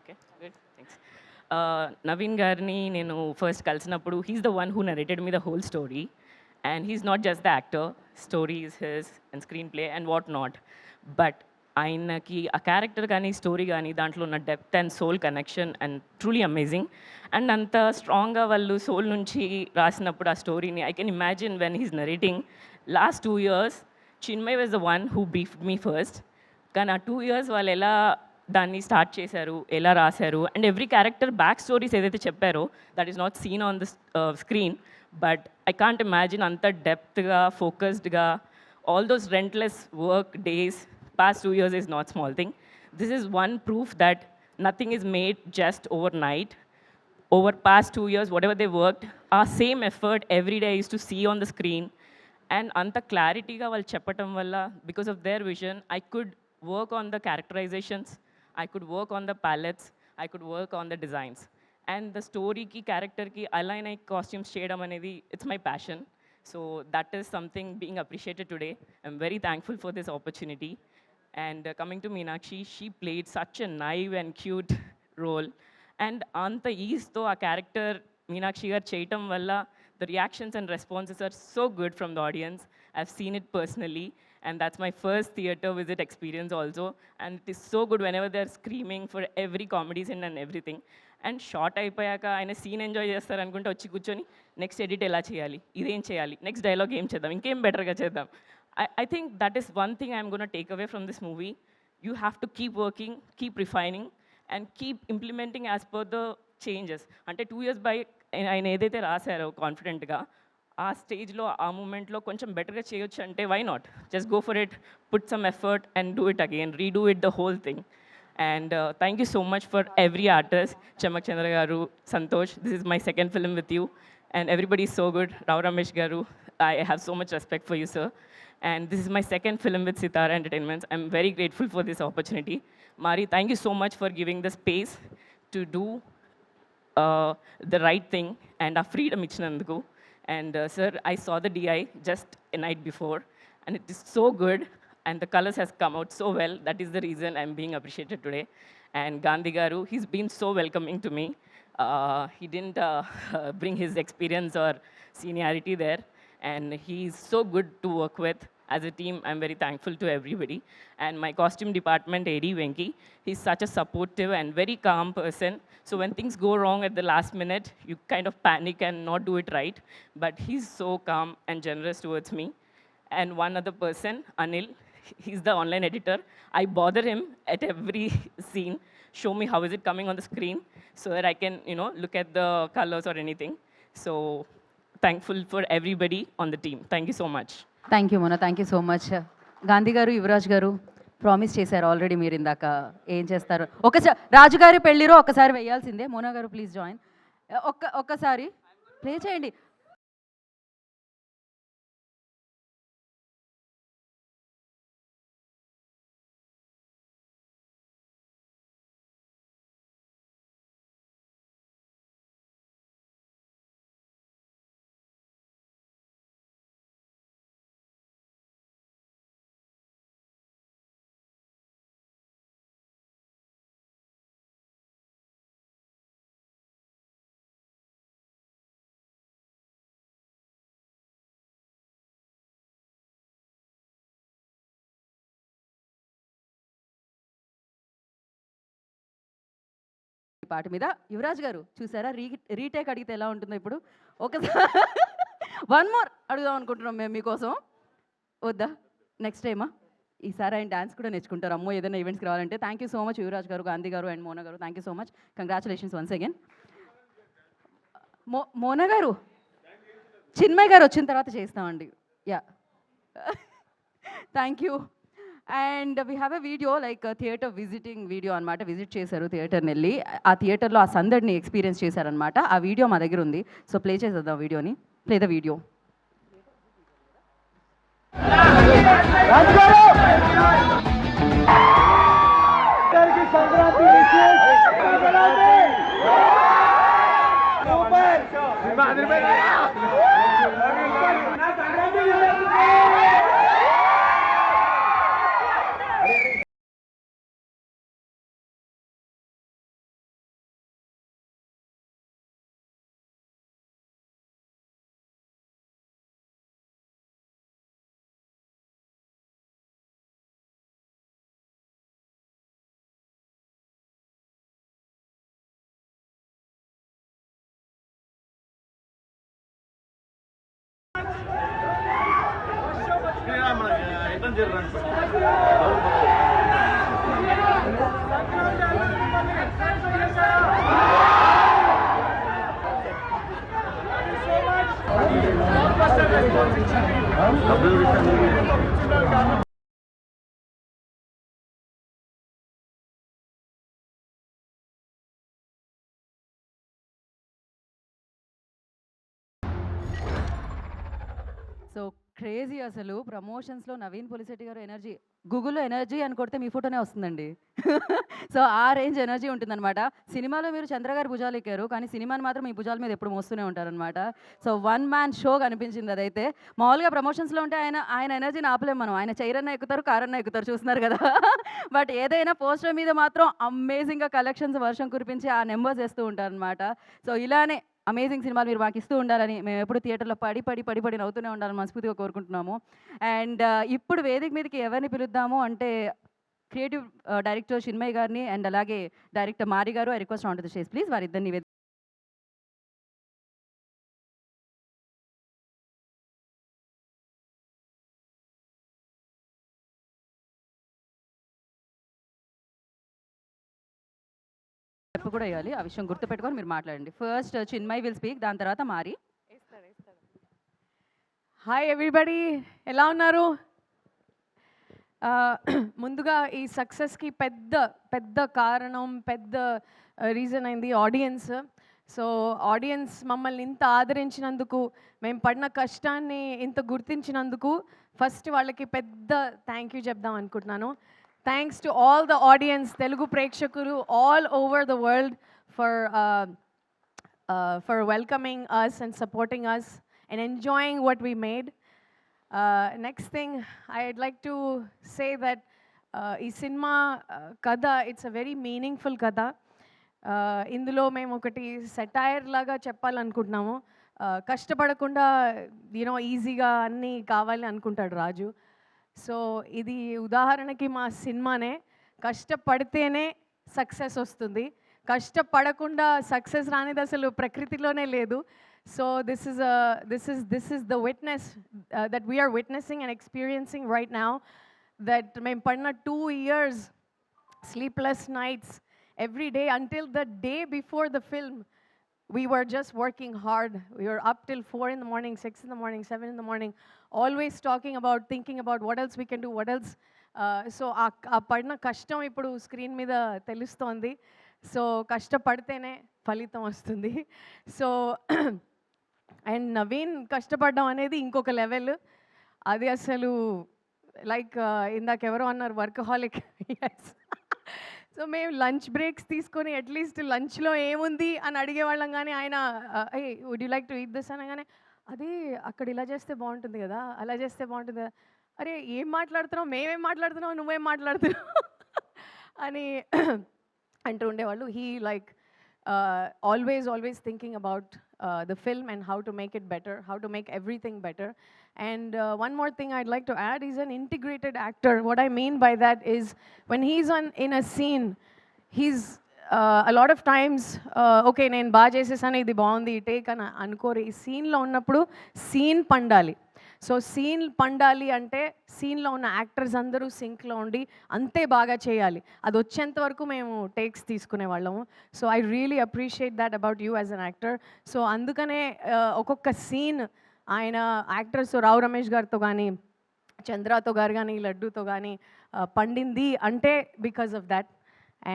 Speaker 14: Okay, good, thanks. Naveen Garni, nenu first kalsinappudu, he's the one who narrated me the whole story. And he's not just the actor, story is his, and screenplay and what not. But ఆయనకి ఆ క్యారెక్టర్ కానీ స్టోరీ కానీ దాంట్లో ఉన్న depth and soul connection and truly amazing. And అంత స్ట్రాంగ్గా వాళ్ళు సోల్ నుంచి రాసినప్పుడు ఆ స్టోరీని I can imagine when he's narrating. Last 2 years Chinmay was the one who briefed me first. కానీ ఆ 2 years వాళ్ళు ఎలా దాన్ని స్టార్ట్ చేశారు, ఎలా రాశారు, and every character back stories ఏదైతే చెప్పారో that is not seen on the screen, but I can't imagine అంత డెప్త్గా, ఫోకస్డ్గా, all those relentless work days. Past 2 years is not small thing. This is one proof that nothing is made just overnight. Over past 2 years, whatever they worked, our same effort every day is to see on the screen. And anta clarity ga vallu cheppatam valla, because of their vision, I could work on the characterizations, I could work on the palettes, I could work on the designs. And the స్టోరీకి క్యారెక్టర్కి అలైన్ అయ్యి కాస్ట్యూమ్స్ చేయడం అనేది it's my passion. So that is something being appreciated today. I'm very thankful for this opportunity. And coming to Meenakshi, she played such a naive and cute role. And anta ease tho aa character Meenakshi gar cheyatam valla the reactions and responses are so good from the audience. I've seen it personally, and that's my first theater visit experience also. And it is so good whenever they're screaming for every comedy scene and everything. And short అయిపోయాక ఆయన సీన్ ఎంజాయ్ చేస్తారు అనుకుంటే వచ్చి కూర్చొని నెక్స్ట్ ఎడిట్ ఎలా చేయాలి, ఇదేం చేయాలి, నెక్స్ట్ డైలాగ్ ఏం చేద్దాం, ఇంకేం బెటర్గా చేద్దాం. I think that is one thing I'm going to take away from this movie. You have to keep working, keep refining, and keep implementing as per the changes. అంటే 2 years by ఆయన ఏదైతే రాశారో కాన్ఫిడెంట్గా ఆ స్టేజ్లో ఆ మూమెంట్లో కొంచెం బెటర్గా చేయొచ్చు అంటే why not just go for it, put some effort and do it again, redo it the whole thing. And thank you so much for every artist. Chamak Chandra Garu, Santosh, this is my second film with you. And everybody is so good. Rao Ramesh Garu, I have so much respect for you, sir. And this is my second film with Sitara Entertainments. I'm very grateful for this opportunity. Mari, thank you so much for giving the space to do the right thing and our freedom ichinanduku. And sir, I saw the DI just a night before, and it is so good. And the colors has come out so well. That is the reason I'm being appreciated today. And Gandhi Garu, he's been so welcoming to me. He didn't bring his experience or seniority there. And he's so good to work with. As a team, I'm very thankful to everybody. And my costume department, AD Venki, he's such a supportive and very calm person. So when things go wrong at the last minute, you kind of panic and not do it right. But he's so calm and generous towards me. And one other person, Anil, he's the online editor. I bother him at every scene, show me how is it coming on the screen so that I can, look at the colors or anything. So thankful for everybody on the team. Thank you so much.
Speaker 1: Thank you Mona, thank you so much. Gandhi గారు, యువరాజ్ గారు ప్రామిస్ చేశారు ఆల్రెడీ, మీరు ఇందాక ఏం చేస్తారు. ఒకసారి రాజుగారి పెళ్ళిరో ఒకసారి వేయాల్సిందే. మోనా గారు ప్లీజ్ జాయిన్. ఒక్కసారి ప్లే చేయండి. పాట మీద యువరాజ్ గారు చూసారా, రీటేక్ అడిగితే ఎలా ఉంటుందో ఇప్పుడు. ఒకసారి వన్ మోర్ అడుగుదాం అనుకుంటున్నాం మేము మీకోసం. వద్దా? నెక్స్ట్ టైమా? ఈసారి ఆయన డాన్స్ కూడా నేర్చుకుంటారు అమ్మో ఏదైనా ఈవెంట్స్కి రావాలంటే. Thank you so much Yuvraj గారు, గాంధీ గారు అండ్ మోనా గారు. Thank you so much. Congratulations once again. Mona గారు, చిన్మయ్ గారు వచ్చిన తర్వాత చేస్తామండి. Yeah, thank you. And we have a video like theatre visiting video అనమాట. విజిట్ చేశారు థియేటర్ని వెళ్ళి, ఆ థియేటర్లో ఆ సందడిని ఎక్స్పీరియన్స్ చేశారనమాట. ఆ వీడియో మా దగ్గర ఉంది, సో ప్లే చేసేద్దాం వీడియోని. Play the video. So crazy అసలు. ప్రమోషన్స్లో నవీన్ పులిశెట్టి గారు ఎనర్జీ, గూగుల్లో ఎనర్జీ అని కొడితే మీ ఫోటోనే వస్తుందండి. సో ఆ రేంజ్ ఎనర్జీ ఉంటుందన్నమాట. సినిమాలో మీరు చంద్ర గారు భుజాలు ఎక్కారు, కానీ సినిమాని మాత్రం మీ భుజాల మీద ఎప్పుడు మోస్తూనే ఉంటారనమాట. సో వన్ మ్యాన్ షో కనిపించింది అదైతే. మామూలుగా ప్రమోషన్స్లో ఉంటే ఆయన ఎనర్జీని ఆపలేం మనం. ఆయన చైరన్న ఎక్కుతారు, కారన్న ఎక్కుతారు, చూస్తున్నారు కదా. బట్ ఏదైనా పోస్టర్ మీద మాత్రం అమేజింగ్గా కలెక్షన్స్ వర్షం కురిపించి ఆ నెంబర్స్ వేస్తూ ఉంటారనమాట. సో ఇలానే అమేజింగ్ సినిమాలు మీరు మాకు ఇస్తూ ఉండాలని, మేము ఎప్పుడు థియేటర్లో పడి నవ్వుతూనే ఉండాలని మనస్ఫూర్తిగా కోరుకుంటున్నాము. అండ్ ఇప్పుడు వేదిక మీదకి ఎవరిని పిలుద్దాము అంటే క్రియేటివ్ డైరెక్టర్ చిన్మయ్ గారిని అండ్ అలాగే డైరెక్టర్ మారి గారు. I request on to the stage please. వారిద్దరిని కూడా వేయాలి, ఆ విషయం గుర్తుపెట్టుకొని మీరు మాట్లాడండి. ఫస్ట్ చిన్మయ్ విల్ స్పీక్, దాని తర్వాత మారి.
Speaker 5: హాయ్ ఎవ్రీబడి, ఎలా ఉన్నారు? ముందుగా ఈ సక్సెస్కి పెద్ద కారణం, పెద్ద రీజన్ అయింది ఆడియన్స్. సో ఆడియన్స్ మమ్మల్ని ఇంత ఆదరించినందుకు, మేము పడిన కష్టాన్ని ఇంత గుర్తించినందుకు ఫస్ట్ వాళ్ళకి పెద్ద థ్యాంక్ యూ చెప్దాం అనుకుంటున్నాను. Thanks to all the audience, Telugu Prekshakuru all over the world for welcoming us and supporting us and enjoying what we made. Next thing, I'd like to say that ee cinema kada, it's a very meaningful kada. Indulo మేము ఒకటి సెటైర్ లాగా చెప్పాలనుకుంటున్నాము. కష్టపడకుండా ఈజీగా అన్నీ కావాలి అనుకుంటాడు రాజు. సో ఇది ఉదాహరణకి మా సినిమానే. కష్టపడితేనే సక్సెస్ వస్తుంది, కష్టపడకుండా సక్సెస్ రానిది అసలు ప్రకృతిలోనే లేదు. So this is the witness that we're witnessing and experiencing right now. That మేము పడిన 2 years sleepless nights every day until the day before the film. We were just working hard. We were up till 4 in the morning, 6 in the morning, 7 in the morning, always talking about, thinking about what else we can do, what else. So ఆ పడిన కష్టం ఇప్పుడు స్క్రీన్ మీద తెలుస్తోంది. సో కష్టపడితేనే ఫలితం వస్తుంది. సో అండ్ నవీన్ కష్టపడడం అనేది ఇంకొక లెవెల్. అది అసలు లైక్ ఇందాక ఎవరో అన్నారు వర్కహాలిక్. ఎస్. సో మేము లంచ్ బ్రేక్స్ తీసుకొని అట్లీస్ట్ లంచ్లో ఏముంది అని అడిగేవాళ్ళం, కానీ ఆయన would you like to eat this అనగానే అది అక్కడ ఇలా చేస్తే బాగుంటుంది కదా, అలా చేస్తే బాగుంటుంది కదా. అరే ఏం మాట్లాడుతున్నావు, మేమేం మాట్లాడుతున్నావు, నువ్వేం మాట్లాడుతున్నావు అని అంటూ ఉండేవాళ్ళు. He like always thinking about the film and how to make it better, how to make everything better. And one more thing I'd like to add, he's an integrated actor. What I mean by that is when he's in a scene, he's a lot of times okay నేను బాగా చేసేసాను, ఇది బాగుంది, టేక్ అని అనుకోరు. ఈ సీన్లో ఉన్నప్పుడు సీన్ పండాలి. సో సీన్ పండాలి అంటే సీన్లో ఉన్న యాక్టర్స్ అందరూ సింక్లో ఉండి అంతే బాగా చేయాలి. అది వచ్చేంత వరకు మేము టేక్స్ తీసుకునే వాళ్ళము. So I really appreciate that about you as an actor. So అందుకనే ఒక్కొక్క సీన్ ఆయన యాక్టర్స్ రావు రమేష్ గారితో కానీ, చంద్రతో గారు కానీ, లడ్డూతో కానీ పండింది అంటే because of that.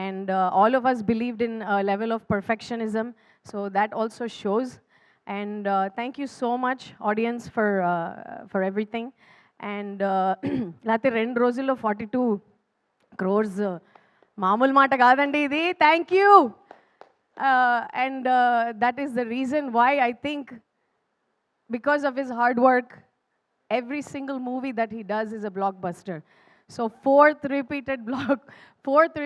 Speaker 5: And all of us believed in a level of perfectionism, so that also shows. And thank you so much audience for everything. And late 2 రోజుల్లో 42 crores మామూలు మాట కాదండి ఇది. Thank you. And that is the reason why I think because of his hard work every single movie that he does is a blockbuster. So fourth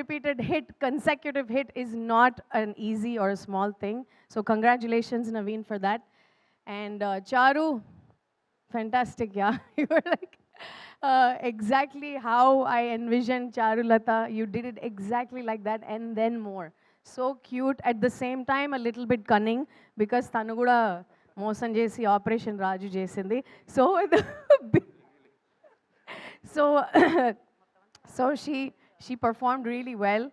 Speaker 5: repeated hit, consecutive hit is not an easy or a small thing. So congratulations Naveen for that. And Charu, fantastic, yeah. You were like exactly how I envisioned Charulata. You did it exactly like that and then more. So cute, at the same time a little bit cunning because tanu kuda mosam chesi operation Raju chesindi. So she performed really well.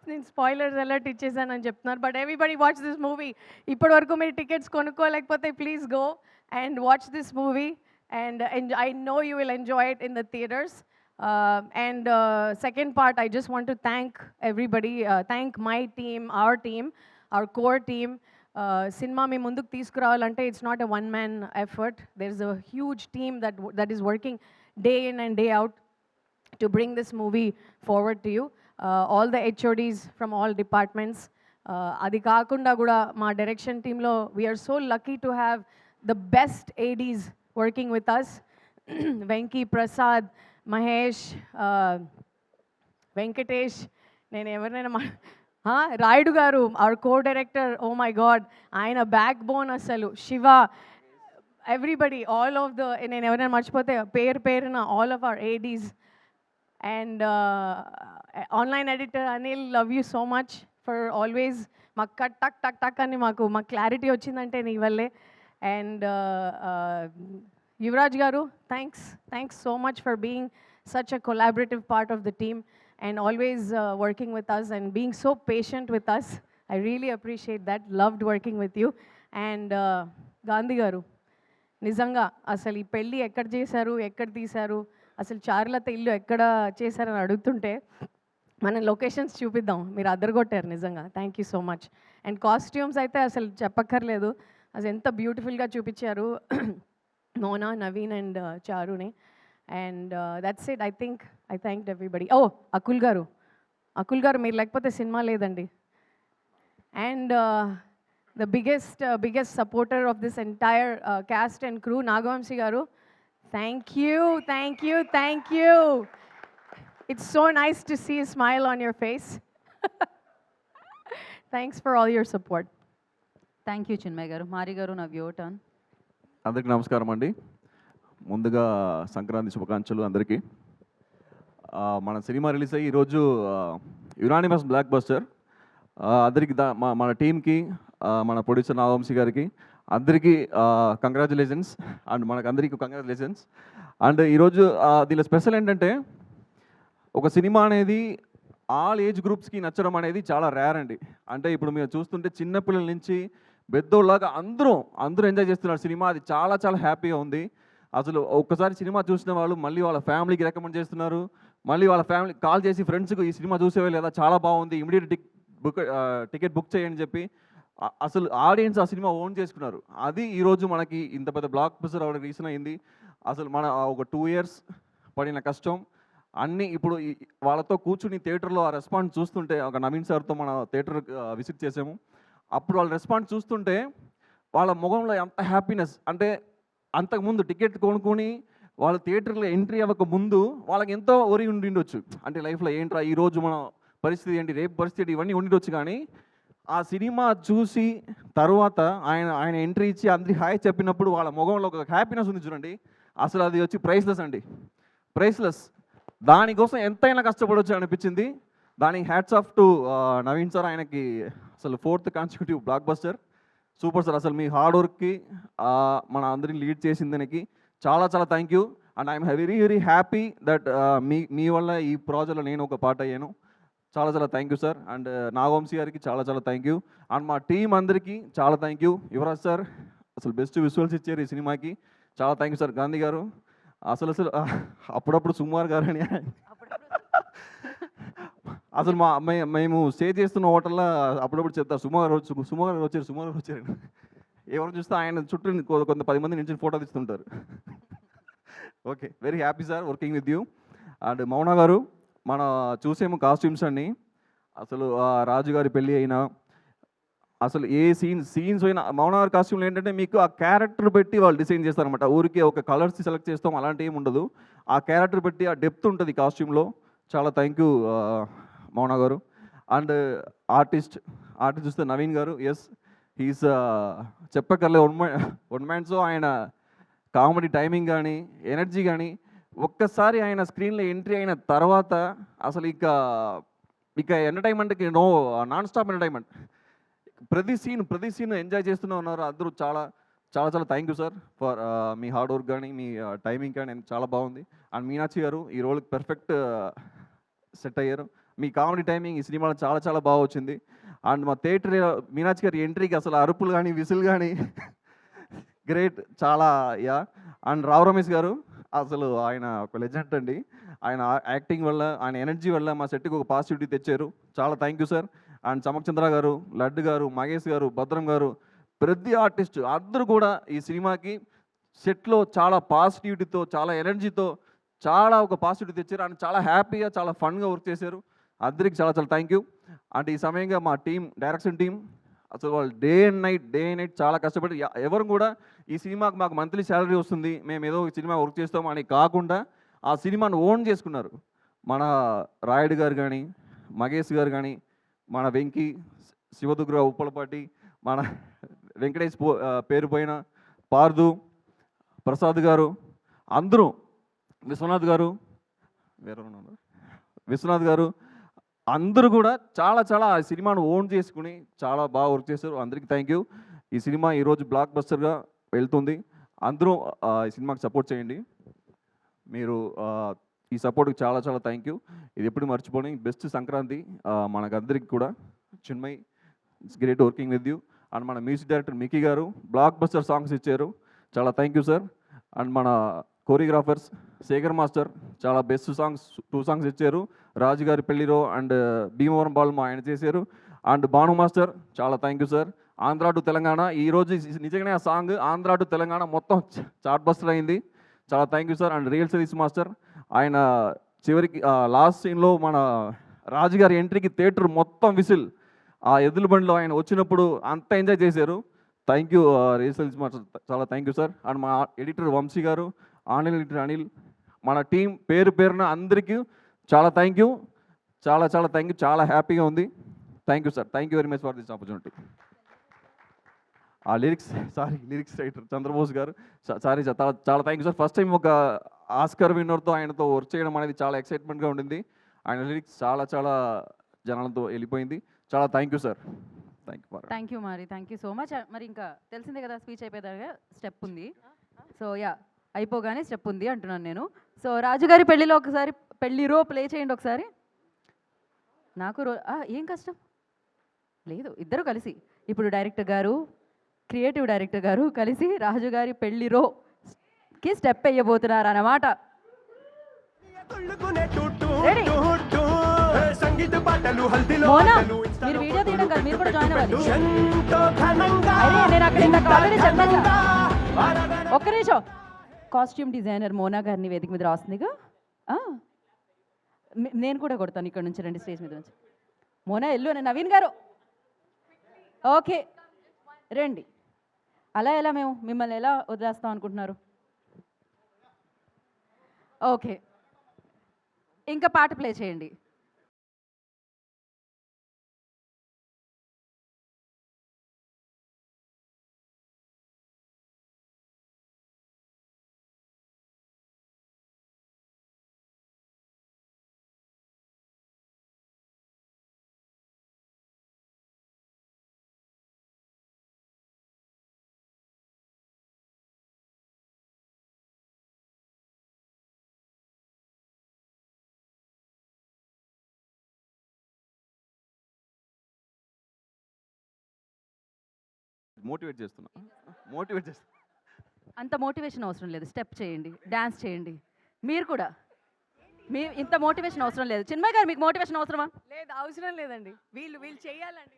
Speaker 5: నేను స్పాయిలర్స్ అలర్ట్ ఇచ్చేసానని చెప్తున్నారు, but everybody watch this movie. ఇప్పటి వరకు మీరు టికెట్స్ కొనుక్కోలేకపోతే please go and watch this movie and I know you will enjoy it in the theatres. And second part, I just want to thank everybody, thank my team, our core team. సినిమా మీ ముందుకు తీసుకురావాలంటే it's not a one man effort. There is a huge team that is working day in and day out to bring this movie forward to you. All the HODs from all departments. Adi kaakunda kuda ma direction team lo we are so lucky to have the best ADs working with us. Venki, Prasad, Mahesh, Venkatesh, నేను ఎవరినైనా రాయుడు గారు, our co-director, oh my god, ఆయన బ్యాక్బోన్ అసలు, Shiva, everybody, all of the, నేను ఎవరైనా మర్చిపోతే పేరున all of our ADs. And online editor Anil, love you so much for always మాకు టక్ అని మాకు క్లారిటీ వచ్చిందంటే నీ వల్లే. అండ్ యువరాజ్ గారు, thanks so much for being such a collaborative part of the team and always working with us and being so patient with us. I really appreciate that. Loved working with you. And Gandhi garu, నిజంగా అసలు ఈ పెళ్ళి ఎక్కడ చేశారు, ఎక్కడ తీశారు, అసలు చారులత ఇల్లు ఎక్కడ చేశారని అడుగుతుంటే మనం లొకేషన్స్ చూపిద్దాం, మీరు అద్దరగొట్టారు నిజంగా. Thank you so much. And costumes అయితే అసలు చెప్పక్కర్లేదు, అసలు ఎంత బ్యూటిఫుల్గా చూపించారు మోనా, నవీన్ అండ్ చారుని. And that's it. I thanked everybody. Oh Akul గారు మీరు లేకపోతే సినిమా లేదండి. And the biggest supporter of this entire cast and crew, Nagavamsi garu, thank you. It's so nice to see a smile on your face. Thanks for all your support.
Speaker 1: Thank you Chinmay గారు. మారి గారు, నా వ్యూ టర్న్.
Speaker 7: అందరికీ నమస్కారం అండి. ముందుగా సంక్రాంతి శుభాకాంక్షలు అందరికీ. మన సినిమా రిలీజ్ అయ్యి ఈరోజు యునానిమస్ బ్లాక్ బస్టర్. అందరికి మన టీంకి, మన ప్రొడ్యూసర్ నాగవంశీ గారికి అందరికీ కంగ్రాచులేషన్స్. అండ్ మనకు అందరికీ కంగ్రాచులేషన్స్. అండ్ ఈరోజు దీనిలో స్పెషల్ ఏంటంటే, ఒక సినిమా అనేది ఆల్ ఏజ్ గ్రూప్స్కి నచ్చడం అనేది చాలా రేర్ అండి. అంటే ఇప్పుడు మీరు చూస్తుంటే చిన్నపిల్లల నుంచి పెద్దోళ్ళలాగా అందరూ ఎంజాయ్ చేస్తున్నారు సినిమా. అది చాలా చాలా హ్యాపీగా ఉంది. అసలు ఒక్కసారి సినిమా చూసిన వాళ్ళు మళ్ళీ వాళ్ళ ఫ్యామిలీకి రికమెండ్ చేస్తున్నారు. మళ్ళీ వాళ్ళ ఫ్యామిలీ కాల్ చేసి ఫ్రెండ్స్కి ఈ సినిమా చూసేవే లేదా, చాలా బాగుంది, ఇమీడియట్ టికెట్ బుక్ చేయని చెప్పి అసలు ఆడియన్స్ ఆ సినిమా ఓన్ చేసుకున్నారు. అది ఈరోజు మనకి ఇంత పెద్ద బ్లాక్ బస్టర్ అవడానికి రీజన్ అయింది. అసలు మన ఒక 2 years పడిన కష్టం అన్నీ ఇప్పుడు వాళ్ళతో కూర్చుని థియేటర్లో ఆ రెస్పాన్స్ చూస్తుంటే, ఒక నవీన్ సార్తో మన థియేటర్ విజిట్ చేసాము. అప్పుడు వాళ్ళ రెస్పాన్స్ చూస్తుంటే వాళ్ళ ముఖంలో ఎంత హ్యాపీనెస్ అంటే, అంతకుముందు టికెట్ కొనుక్కొని వాళ్ళ థియేటర్లో ఎంట్రీ అవ్వక ముందు వాళ్ళకి ఎంతో ఒరి ఉండిండొచ్చు. అంటే లైఫ్లో ఏంట్రా ఈరోజు మన పరిస్థితి ఏంటి, రేపు పరిస్థితి, ఇవన్నీ ఉండిండొచ్చు. కానీ ఆ సినిమా చూసి తర్వాత ఆయన ఎంట్రీ ఇచ్చి అందరికి హాయ్ చెప్పినప్పుడు వాళ్ళ ముఖంలో ఒక హ్యాపీనెస్ ఉంది చూడండి. అసలు అది వచ్చి ప్రైస్లెస్ అండి, ప్రైస్లెస్. దానికోసం ఎంతైనా కష్టపడవచ్చు అనిపించింది. దానికి hats off to Naveen sir. ఆయనకి అసలు 4th consecutive block buster. Super sir. అసలు మీ హార్డ్ వర్క్కి మన అందరిని లీడ్ చేసిన దానికి చాలా చాలా thank you. And I'm very happy that మీ వల్ల ఈ ప్రాజెక్ట్లో నేను ఒక పార్ట్ అయ్యాను. చాలా చాలా thank you sir. And Nagavamsi గారికి చాలా చాలా థ్యాంక్ యూ. అండ్ మా టీం అందరికీ చాలా థ్యాంక్ యూ. యువరాజ్ సార్ అసలు బెస్ట్ విజువల్స్ ఇచ్చారు ఈ సినిమాకి, చాలా థ్యాంక్ యూ సార్. గాంధీ గారు అసలు అప్పుడప్పుడు సుమార్ గారు అని అసలు మేము స్టే చేస్తున్న హోటల్లో అప్పుడప్పుడు చెప్తారు సుమార్ వచ్చారు. ఎవరు చూస్తే ఆయన చుట్టూ కొంత 10 మంది నుంచి ఫోటో తీస్తుంటారు. Okay, very happy sir working with you. And Mouna గారు, మన చూసేమో కాస్ట్యూమ్స్ అన్ని అసలు రాజుగారి పెళ్ళి అయినా అసలు ఏ సీన్స్ అయినా మౌనా గారి కాస్ట్యూమ్లు ఏంటంటే మీకు ఆ క్యారెక్టర్ పెట్టి వాళ్ళు డిజైన్ చేస్తారనమాట. ఊరికి ఒక కలర్స్ సెలెక్ట్ చేస్తాం అలాంటి ఏమి ఉండదు. ఆ క్యారెక్టర్ పెట్టి ఆ డెప్త్ ఉంటుంది కాస్ట్యూమ్లో. చాలా థ్యాంక్ యూ మౌనా గారు. అండ్ ఆర్టిస్ట్ చూస్తే నవీన్ గారు, ఎస్ హీస్ చెప్పక్కర్లే వన్ మ్యాన్ షో. ఆయన కామెడీ టైమింగ్ కానీ ఎనర్జీ కానీ ఒక్కసారి ఆయన స్క్రీన్లో ఎంట్రీ అయిన తర్వాత అసలు ఇక ఎంటర్టైన్మెంట్కి నాన్ స్టాప్ ఎంటర్టైన్మెంట్. ప్రతి సీన్ ఎంజాయ్ చేస్తూనే ఉన్నారు అందరూ. చాలా చాలా చాలా థ్యాంక్ యూ సార్ ఫర్ మీ హార్డ్ వర్క్ కానీ మీ టైమింగ్ కానీ చాలా బాగుంది. అండ్ మీనాక్షి గారు ఈ రోల్కి పర్ఫెక్ట్ సెట్ అయ్యారు. మీ కామెడీ టైమింగ్ ఈ సినిమాలో చాలా చాలా బాగా వచ్చింది. అండ్ మా థియేటర్ మీనాక్షి గారి ఎంట్రీకి అసలు అరుపులు కానీ విసులు కానీ గ్రేట్ చాలా. అండ్ రావు రమేష్ గారు అసలు ఆయన ఒక లెజెండ్ అండి. ఆయన యాక్టింగ్ వల్ల, ఆయన ఎనర్జీ వల్ల మా సెట్కి ఒక పాజిటివిటీ తెచ్చారు. చాలా థ్యాంక్ యూ సార్. అండ్ చమక్ చంద్ర గారు, లడ్డు గారు, మహేష్ గారు, భద్రం గారు, ప్రతి ఆర్టిస్ట్ అందరూ కూడా ఈ సినిమాకి సెట్లో చాలా పాజిటివిటీతో, చాలా ఎనర్జీతో, చాలా ఒక పాజిటివిటీ తెచ్చారు అండ్ చాలా హ్యాపీగా, చాలా ఫన్గా వర్క్ చేశారు. అందరికి చాలా చాలా థ్యాంక్ యూ. అంటే ఈ సమయంగా మా టీం, డైరెక్షన్ టీం అసలు వాళ్ళు డే అండ్ నైట్ చాలా కష్టపడి ఎవరు కూడా ఈ సినిమాకి మాకు మంత్లీ శాలరీ వస్తుంది, మేము ఏదో ఒక సినిమా వర్క్ చేస్తాం అని కాకుండా ఆ సినిమాను ఓన్ చేసుకున్నారు. మన రాయుడు గారు కానీ, మహేష్ గారు కానీ, మన వెంకీ, శివదుగ్ర ఉప్పలపాటి, మన వెంకటేష్ పేరు పైన పార్దు, ప్రసాద్ గారు, అందరూ, విశ్వనాథ్ గారు, విశ్వనాథ్ గారు అందరూ కూడా చాలా చాలా ఆ సినిమాను ఓన్ చేసుకుని చాలా బాగా వర్క్ చేశారు. అందరికీ థ్యాంక్ యూ. ఈ సినిమా ఈరోజు బ్లాక్ బస్టర్గా వెళ్తుంది. అందరూ ఈ సినిమాకి సపోర్ట్ చేయండి. మీరు ఈ సపోర్ట్కి చాలా చాలా థ్యాంక్ యూ. ఇది ఎప్పుడు మర్చిపోని బెస్ట్ సంక్రాంతి మనకందరికి కూడా. Chinmay, it's great working with you. And మన మ్యూజిక్ డైరెక్టర్ మికీ గారు బ్లాక్ బస్టర్ సాంగ్స్ ఇచ్చారు, చాలా థ్యాంక్ యూ సార్. అండ్ మన కోరియోగ్రాఫర్స్ శేఖర్ మాస్టర్ చాలా బెస్ట్ సాంగ్స్ 2 సాంగ్స్ ఇచ్చారు. రాజు గారి పెళ్లిరో అండ్ భీమవరం బాల్మ ఆయన చేశారు. అండ్ భాను మాస్టర్ చాలా thank you sir. Andhra to Telangana ఈరోజు నిజంగానే ఆ సాంగ్ ఆంధ్ర టు తెలంగాణ మొత్తం చార్ట్ బస్టర్ అయింది, చాలా thank you sir. And real Satish master ఆయన చివరికి లాస్ట్ సీన్లో మన రాజుగారి ఎంట్రీకి థియేటర్ మొత్తం విసిల్, ఆ ఎద్దుల బండిలో ఆయన వచ్చినప్పుడు అంతా ఎంజాయ్ చేశారు. Thank you real Satish master, చాలా థ్యాంక్ యూ సార్. అండ్ మా ఎడిటర్ వంశీ గారు, ఆన్లైన్ ఎడిటర్ అనిల్, మన టీం పేరు పేరున అందరికీ చాలా థ్యాంక్ యూ, చాలా చాలా థ్యాంక్ యూ. చాలా హ్యాపీగా ఉంది. Thank you sir. Thank you very much for this opportunity. ఆ లిరిక్స్ రైటర్ చంద్రబోస్ గారు, సారీ సార్, చాలా thank you sir. First time ఒక ఆస్కర్ విన్నర్తో ఆయనతో వర్క్ చేయడం అనేది చాలా ఎక్సైట్మెంట్గా ఉండింది. ఆయన లిరిక్స్ చాలా చాలా జనాలతో వెళ్ళిపోయింది. చాలా thank you sir.
Speaker 1: Thank you మరి, థ్యాంక్ యూ సో మచ్. మరి ఇంకా తెలిసిందే కదా, స్పీచ్ అయిపోయేదాకా స్టెప్ ఉంది. సో యా, అయిపోగానే స్టెప్ ఉంది అంటున్నాను నేను. సో రాజుగారి పెళ్ళిలో ఒకసారి పెళ్ళిరో ప్లే చేయండి ఒకసారి. నాకు ఏం కష్టం లేదు, ఇద్దరు కలిసి ఇప్పుడు డైరెక్టర్ గారు, క్రియేటివ్ డైరెక్టర్ గారు కలిసి రాజుగారి పెళ్ళిరోకి స్టెప్ వేయబోతున్నారు అన్నమాట. మోనా, మీరు వీడియో తీయడం కాదు, మీరు కూడా జాయిన్ అవ్వాలి. అరే నేను అక్కడ ఇంత ఆల్రెడీ చెప్పాను. ఒక్క నిమిషం, కాస్ట్యూమ్ డిజైనర్ మోనా గారిని వేదిక మీద రాస్తుందిగా. నేను కూడా కొడతాను ఇక్కడ నుంచి, రండి స్టేజ్ మీద నుంచి. మోనా ఎల్లు, నవీన్ గారు ఓకే రండి. అలా ఎలా మేము మిమ్మల్ని ఎలా వదిలేస్తాం అనుకుంటున్నారు? ఓకే, ఇంకా పాట ప్లే చేయండి.
Speaker 7: మోటివేట్ చేస్తున్నా.
Speaker 1: అంత మోటివేషన్ అవసరం లేదు, స్టెప్ చేయండి, డ్యాన్స్ చేయండి. మీరు కూడా ఇంత మోటివేషన్ అవసరం లేదు. చిన్మయ్ గారు, మీకు మోటివేషన్ అవసరమా?
Speaker 5: లేదు, అవసరం లేదండి. వీళ్ళు చేయాలండి.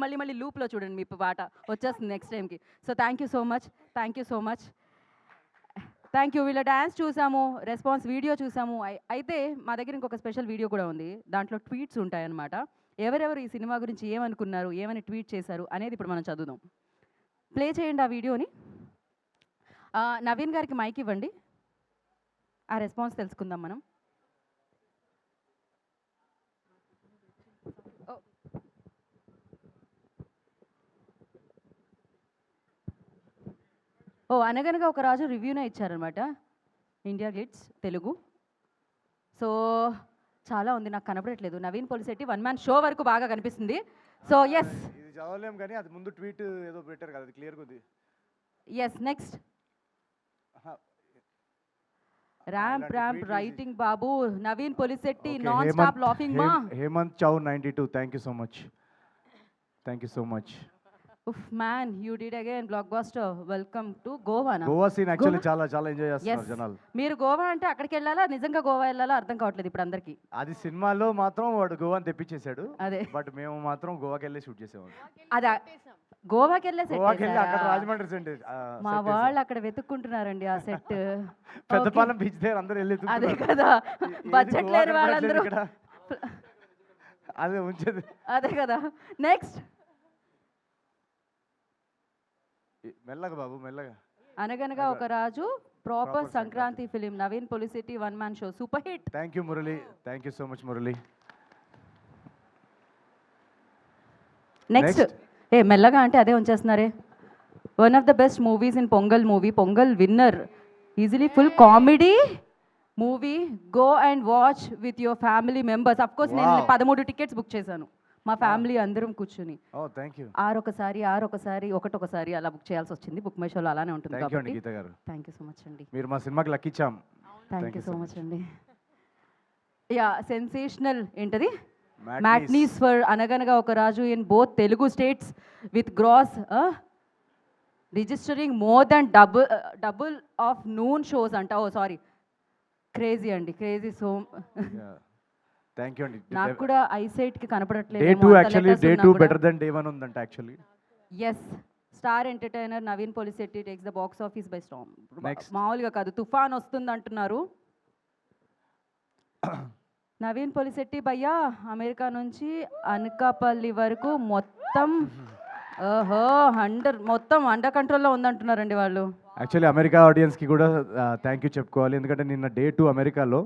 Speaker 1: మళ్ళీ లూప్లో చూడండి, మీ పాట వచ్చేస్తుంది నెక్స్ట్ టైంకి. So thank you so much, thank you. వీళ్ళ డ్యాన్స్ చూసాము, రెస్పాన్స్ వీడియో చూసాము. అయితే మా దగ్గర ఇంకొక స్పెషల్ వీడియో కూడా ఉంది, దాంట్లో ట్వీట్స్ ఉంటాయన్నమాట. ఎవరెవరు ఈ సినిమా గురించి ఏమనుకున్నారు, ఏమని ట్వీట్ చేశారు అనేది ఇప్పుడు మనం చదువుదాం. ప్లే చేయండి ఆ వీడియోని. నవీన్ గారికి మైక్ ఇవ్వండి, ఆ రెస్పాన్స్ తెలుసుకుందాం మనం. అనగనగా ఒక రాజు రివ్యూనే ఇచ్చారనమాట, ఇండియా గ్లిట్స్ తెలుగు. సో చాలా ఉంది, నాకు కనపడట్లేదు. Naveen Polishetty one man show వరకు బాగా కనిపిస్తుంది. సో ఎస్
Speaker 6: ఇది చదవలేం కానీ అది ముందు ట్వీట్ ఏదో పెట్టారు కదా, అది క్లియర్గా ఉంది.
Speaker 1: ఎస్ నెక్స్ట్ ర్యాంప్ రైటింగ్ బాబు Naveen Polishetty non stop laughing మా.
Speaker 6: Hemanth Chow 92, thank you so much, thank you so much.
Speaker 1: ఉఫ్ man you did again blockbuster. Welcome to గోవానా?
Speaker 6: గోవా సీన్ యాక్చువల్లీ చాలా చాలా ఎంజాయ్ చేస్తున్నారు జనాలు.
Speaker 1: మీరు గోవా అంటే అక్కడికి వెళ్ళాలా, నిజంగా గోవా వెళ్ళాలా అర్థం కావట్లేదు ఇప్పుడు అందరికి.
Speaker 6: అది సినిమాలో మాత్రం వాడు గోవాని తెప్పించేశాడు,
Speaker 1: అదే
Speaker 6: బట్ మేము మాత్రం గోవాకి వెళ్ళి షూట్ చేసేవాడు.
Speaker 1: అదే గోవాకి వెళ్ళే
Speaker 6: గోవాకి వెళ్ళి అక్కడ
Speaker 1: సెట్
Speaker 6: రాజమండ్రి సెంట్
Speaker 1: మా వాళ్ళు అక్కడ వెతుక్కుంటున్నారండి ఆ సెట్.
Speaker 6: పెద్దపాలెం బీచ్ దగ్గర అందరూ వెళ్ళి
Speaker 1: అదే కదా, బడ్జెట్ లేని వాళ్ళందరూ
Speaker 6: అదే ఉంచేది.
Speaker 1: అదే కదా. నెక్స్ట్
Speaker 6: మెల్లగా బాబు మెల్లగా.
Speaker 1: అనగనగా ఒక రాజు proper Sankranti film Naveen Polishetty one man show super hit.
Speaker 6: Thank you Murali, thank you so much Murali.
Speaker 1: Next మెల్లగా అంటే అదే ఉంచేస్తున్నారే. One of the best movies in Pongal movie, Pongal winner, easily full comedy movie. Go and watch with your family members. Of course నేను 13 టికెట్స్ బుక్ చేశాను, మా ఫ్యామిలీ అందరం కూర్చుని.
Speaker 6: Thank you.
Speaker 1: ఒకసారి అలా బుక్ చేయాల్సి వచ్చింది. బుక్ మై షోలో అలానే ఉంటుంది కాబట్టి
Speaker 6: గీత గారు
Speaker 1: థ్యాంక్ యూ సో మచ్ అండి.
Speaker 6: మీరు మా సినిమాకి లక్కిచ్చాం.
Speaker 1: థ్యాంక్ యూ సో మచ్ అండి. యా సెన్సేషనల్ ఏంటది మ్యాట్నీస్ ఫర్ అనగనగా ఒక రాజు in both Telugu states with gross registering more than double afternoon shows అంట. ఓ సారీ, క్రేజీ అండి, క్రేజీ. సో
Speaker 6: థ్యాంక్ యూ అండి.
Speaker 1: నాకు కూడా ఐసైట్ కి కనపడట్లేదు.
Speaker 6: Day 2 actually day 2 better than day 1 ఉందంట actually.
Speaker 1: Yes star entertainer Naveen Polishetty takes the box office by storm. మామూలుగా కాదు, తుఫాన్ వస్తుంది అంటున్నారు. నవీన్ పొలిశెట్టి భయ్యా అమెరికా నుంచి అనకాపల్లి వరకు మొత్తం మొత్తం అండర్ కంట్రోల్లో ఉందంటున్నారండి వాళ్ళు.
Speaker 6: యాక్చువల్లీ అమెరికా ఆడియన్స్కి కూడా థ్యాంక్ యూ చెప్పుకోవాలి, ఎందుకంటే నిన్న డే 2 అమెరికాలో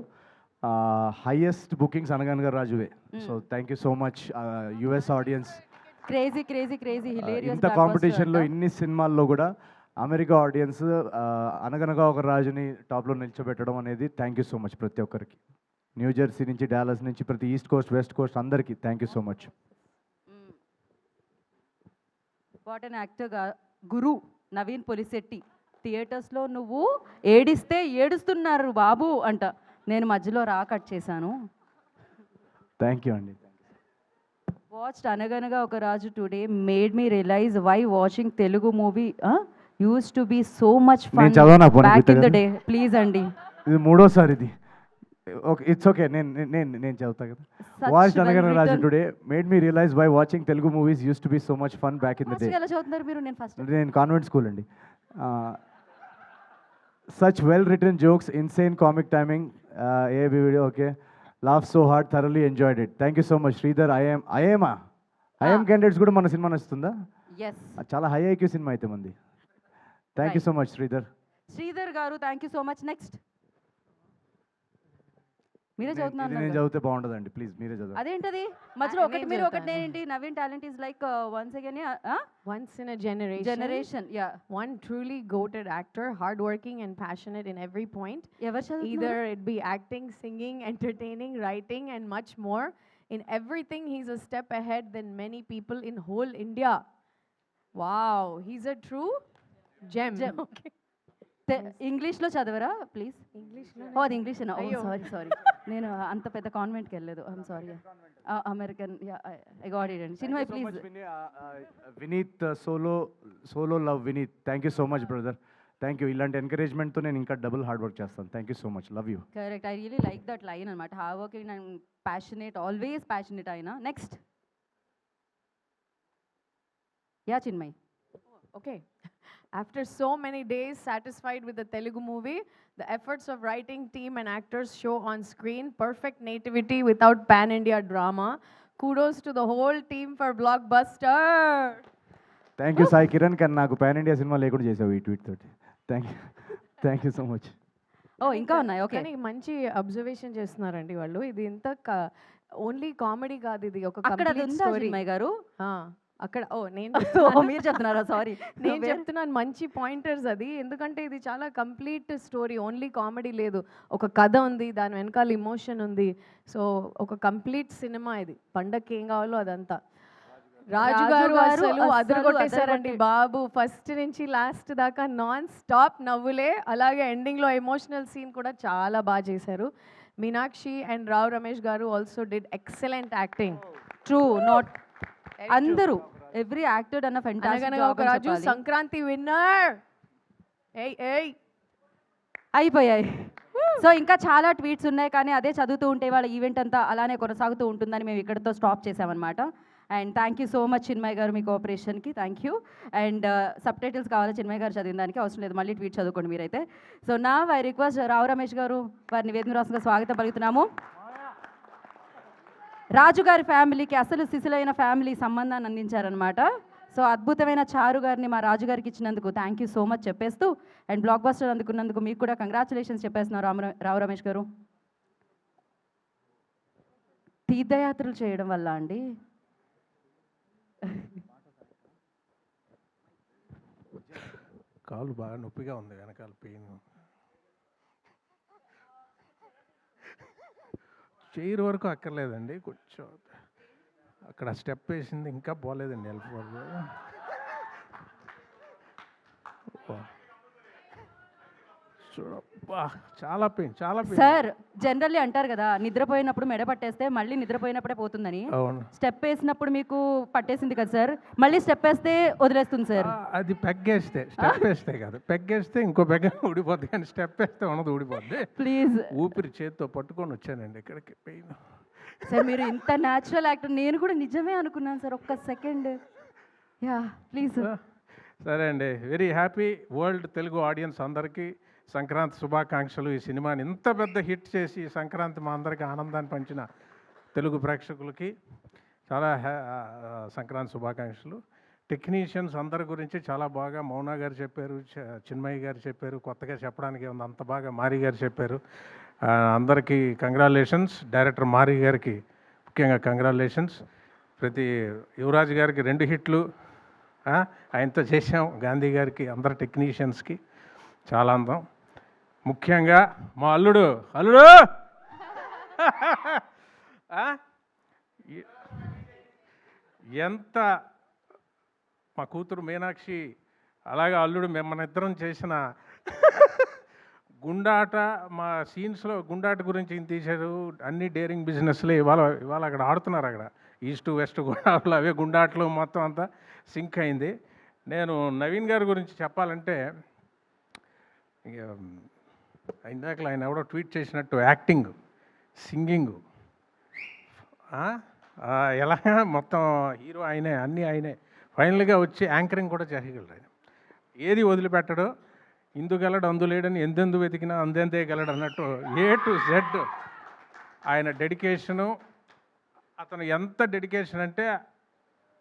Speaker 6: హైయెస్ట్ బుకింగ్స్ అనగనగా రాజువే. So thank you so much US audience.
Speaker 1: Crazy crazy crazy hilarious.
Speaker 6: ఇంత కాంపిటీషన్లో ఇన్ని సినిమాల్లో కూడా అమెరికా ఆడియన్స్ అనగనగా ఒక రాజుని టాప్లో నిల్చోబెట్టడం అనేది థ్యాంక్ యూ సో మచ్ ప్రతి ఒక్కరికి. న్యూ జెర్సీ నుంచి, డాలస్ నుంచి, ప్రతి ఈస్ట్ కోస్ట్ వెస్ట్ కోస్ట్ అందరికీ thank you so much.
Speaker 1: What an actor గురు నవీన్ పొలిశెట్టి. థియేటర్స్లో నువ్వు ఏడిస్తే ఏడుస్తున్నారు బాబు అంట, నేను మధ్యలో కట్ చేశాను.
Speaker 6: థ్యాంక్ యూ అండి.
Speaker 1: వాచ్డ్ అనగనగా ఒక రాజు today made me realise why watching Telugu movie used to be so much fun back in the day. Please అండి,
Speaker 6: ఇది 3వ సారి ఇది. ఓకే ఇట్స్ ఓకే, నేను చదువుతా కదా. వాచ్డ్ అనగనగా రాజు today made me realise why watching Telugu movies used to be so much fun back in the day.
Speaker 1: ఎలా చదువుతున్నారు మీరు?
Speaker 6: నేను కాన్వెంట్ స్కూల్ అండి. Such well-written jokes, insane comic timing. Video, okay. Laughed so hard, thoroughly enjoyed it. Thank you so much, Sridhar. I am candidates కూడా మన సినిమా నచ్చుతుందా?
Speaker 1: Yes.
Speaker 6: చాలా హై ఐక్యూ సినిమా అయితే మంది. Thank you so much Sridhar
Speaker 1: గారు, thank you so much. Next మీరే చదువుతున్నారు.
Speaker 6: నేను చదివితే బాగుంటుందండి, ప్లీజ్ మీరే చదవండి.
Speaker 1: అదేంటది మధ్యలో ఒకటి మీరు ఒకటి నేనేంటి? Naveen talent is like once again
Speaker 5: once in a generation.
Speaker 1: Yeah,
Speaker 5: one truly goated actor, hardworking and passionate in every point.
Speaker 1: ఎవరు చదువుతున్నారు?
Speaker 5: Either it be acting, singing, entertaining, writing and much more. In everything he's a step ahead than many people in whole India. Wow, he's a true gem. Okay.
Speaker 1: ఇంగ్లీష్లో చదవరా ప్లీజ్?
Speaker 5: ఇంగ్లీష్లో
Speaker 1: అది ఇంగ్లీష్. సారీ నేను అంత పెద్ద కాన్వెంట్కి వెళ్ళలేదు. I'm sorry. American. I got it అండి. Chinmay please.
Speaker 6: Vineeth solo love Vineeth, thank you so much brother. Thank you. ఇలాంటి ఎంకరేజ్మెంట్తో నేను ఇంకా డబుల్ హార్డ్ వర్క్ చేస్తాను. Thank you so much, love you.
Speaker 1: Correct, I really like that line అనమాట. Hard working and passionate, always passionate అయినా. Next yeah Chinmay.
Speaker 5: Okay. After so many days satisfied with the Telugu movie, the efforts of writing team and actors show on screen perfect nativity without pan-India drama. Kudos to the whole team for Blockbuster.
Speaker 6: Thank you Sai Kiran, కానీ నాకు పాన్ ఇండియా సినిమా లేకుండా చేసావు ఈ ట్వీట్ తోటి. Thank you so much.
Speaker 1: ఇంకా ఉన్నాయి. ఓకే,
Speaker 5: కానీ మంచి అబ్జర్వేషన్ చేస్తున్నారండి వాళ్ళు. ఇది ఇంత ఓన్లీ కామెడీ కాదు, ఇది ఒక
Speaker 1: అక్కడ
Speaker 5: కంప్లీట్ స్టోరీ
Speaker 1: గారు.
Speaker 5: అక్కడ నేను
Speaker 1: మీరు చెప్తున్నారా? సారీ.
Speaker 5: నేను చెప్తున్నాను మంచి పాయింటర్స్ అది. ఎందుకంటే ఇది చాలా కంప్లీట్ స్టోరీ, ఓన్లీ కామెడీ లేదు, ఒక కథ ఉంది, దాని వెనకాల ఇమోషన్ ఉంది. సో ఒక కంప్లీట్ సినిమా ఇది. పండగకి ఏం కావాలో అదంతా. రాజు గారు అసలు అదరగొట్టేశారండి బాబు. ఫస్ట్ నుంచి లాస్ట్ దాకా నాన్ స్టాప్ నవ్వులే. అలాగే ఎండింగ్లో ఎమోషనల్ సీన్ కూడా చాలా బాగా చేశారు. మీనాక్షి అండ్ రావ్ రమేష్ గారు also did excellent acting.
Speaker 1: True. Not అందరూ ఎవ్రీ యాక్టర్ అన్న
Speaker 5: అనగనగా ఒక రాజు సంక్రాంతి విన్నర్. ఏయ్ ఏయ్
Speaker 1: అయిపోయాయి. సో ఇంకా చాలా ట్వీట్స్ ఉన్నాయి, కానీ అదే చదువుతూ ఉంటే వాళ్ళ ఈవెంట్ అంతా అలానే కొనసాగుతూ ఉంటుందని మేము ఇక్కడితో స్టాప్ చేసామన్నమాట. And thank you so much Chinmay గారు మీ కోఆపరేషన్కి. Thank you. And subtitles కావాలి చిన్మయ్ గారు చదివిన దానికి, అవసరం లేదు, మళ్ళీ ట్వీట్ చదువుకోండి మీరైతే. సో నా ఐ రిక్వెస్ట్ రావు రమేష్ గారు వారిని వేదిక రాష్ట్రంగా స్వాగతం పలుకుతున్నాము. రాజు గారి ఫ్యామిలీకి అసలు సిసిలైన ఫ్యామిలీ సంబంధాన్ని అందించారనమాట. సో అద్భుతమైన చారు గారిని మా రాజు గారికి ఇచ్చినందుకు థ్యాంక్ యూ సో మచ్ చెప్పేస్తూ, అండ్ బ్లాక్ బస్టర్ అందుకున్నందుకు మీకు కూడా కంగ్రాచులేషన్స్ చెప్పేస్తున్నారు రావు రమేష్ గారు. తీర్థయాత్రలు చేయడం వల్ల అండి
Speaker 11: కాలు బాగా నొప్పిగా ఉంది, వెనకాల పెయిన్. చైర్ వరకు అక్కర్లేదండి, కొంచెం అక్కడ స్టెప్ వేసింది ఇంకా పోలేదండి వెళ్ళిపోదు. చూడబ్బా చాలా పెయిన్, చాలా పెయిన్.
Speaker 1: సార్ జనరల్లీ అంటారు కదా, నిద్రపోయినప్పుడు మెడ పట్టేస్తే మళ్ళీ నిద్రపోయినప్పుడే పోతుందని.
Speaker 11: అవును.
Speaker 1: స్టెప్ వేసినప్పుడు మీకు పట్టేసింది కదా సార్, మళ్ళీ స్టెప్ వేస్తే వదిలేస్తుంది సార్.
Speaker 11: అది పెగ్గేస్తే, స్టెప్ వేస్తే కాదు, పెగ్గేస్తే ఇంకో పెగ్గ ఊడిపోద్ది, కానీ స్టెప్ వేస్తే ఉన్నది ఊడిపోద్ది.
Speaker 1: ప్లీజ్.
Speaker 11: ఊపిరి చేతితో పట్టుకొని వచ్చానండి ఇక్కడికి. పెయిన్
Speaker 1: సార్ మీరు ఇంత న్యాచురల్ యాక్టర్, నేను కూడా నిజమే అనుకున్నాను సార్, ఒక్క సెకండ్. Yeah please.
Speaker 11: సరే అండి, very happy. World Telugu audience అందరికీ సంక్రాంతి శుభాకాంక్షలు. ఈ సినిమాని ఇంత పెద్ద హిట్ చేసి సంక్రాంతి మా అందరికీ ఆనందాన్ని పంచిన తెలుగు ప్రేక్షకులకి చాలా సంక్రాంతి శుభాకాంక్షలు. టెక్నీషియన్స్ అందరి గురించి చాలా బాగా మౌనా గారు చెప్పారు, చిన్మయ్య గారు చెప్పారు, కొత్తగా చెప్పడానికి ఉంది అంత బాగా మారి గారు చెప్పారు. అందరికీ కంగ్రాచులేషన్స్. డైరెక్టర్ మారి గారికి ముఖ్యంగా కంగ్రాచులేషన్స్. ప్రతి యువరాజ్ గారికి 2 హిట్లు ఆయనతో చేసాం. గాంధీ గారికి, అందరు టెక్నీషియన్స్కి చాలా అందం. ముఖ్యంగా మా అల్లుడు ఎంత మా కూతురు మీనాక్షి, అలాగే అల్లుడు మిమ్మల్ని ఇద్దరం చేసిన గుండాట, మా సీన్స్లో గుండాట గురించి తీశారు. అన్ని డేరింగ్ బిజినెస్లే ఇవాళ అక్కడ ఆడుతున్నారు. అక్కడ ఈస్ట్ వెస్ట్ గోదావరిలో అవే గుండాట్లు మొత్తం అంతా సింక్ అయింది. నేను నవీన్ గారి గురించి చెప్పాలంటే, ఇందాక ఆయన ఎవడో ట్వీట్ చేసినట్టు యాక్టింగ్, సింగింగ్, ఎలా మొత్తం హీరో ఆయనే, అన్నీ ఆయనే. ఫైనల్గా వచ్చి యాంకరింగ్ కూడా చేయగలడు ఆయన. ఏది వదిలిపెట్టడు. ఇందుగలడు అందులేడని ఎందెందు వెతికినా అందెందే గలడు అన్నట్టు A to Z ఆయన డెడికేషను. అతను ఎంత డెడికేషన్ అంటే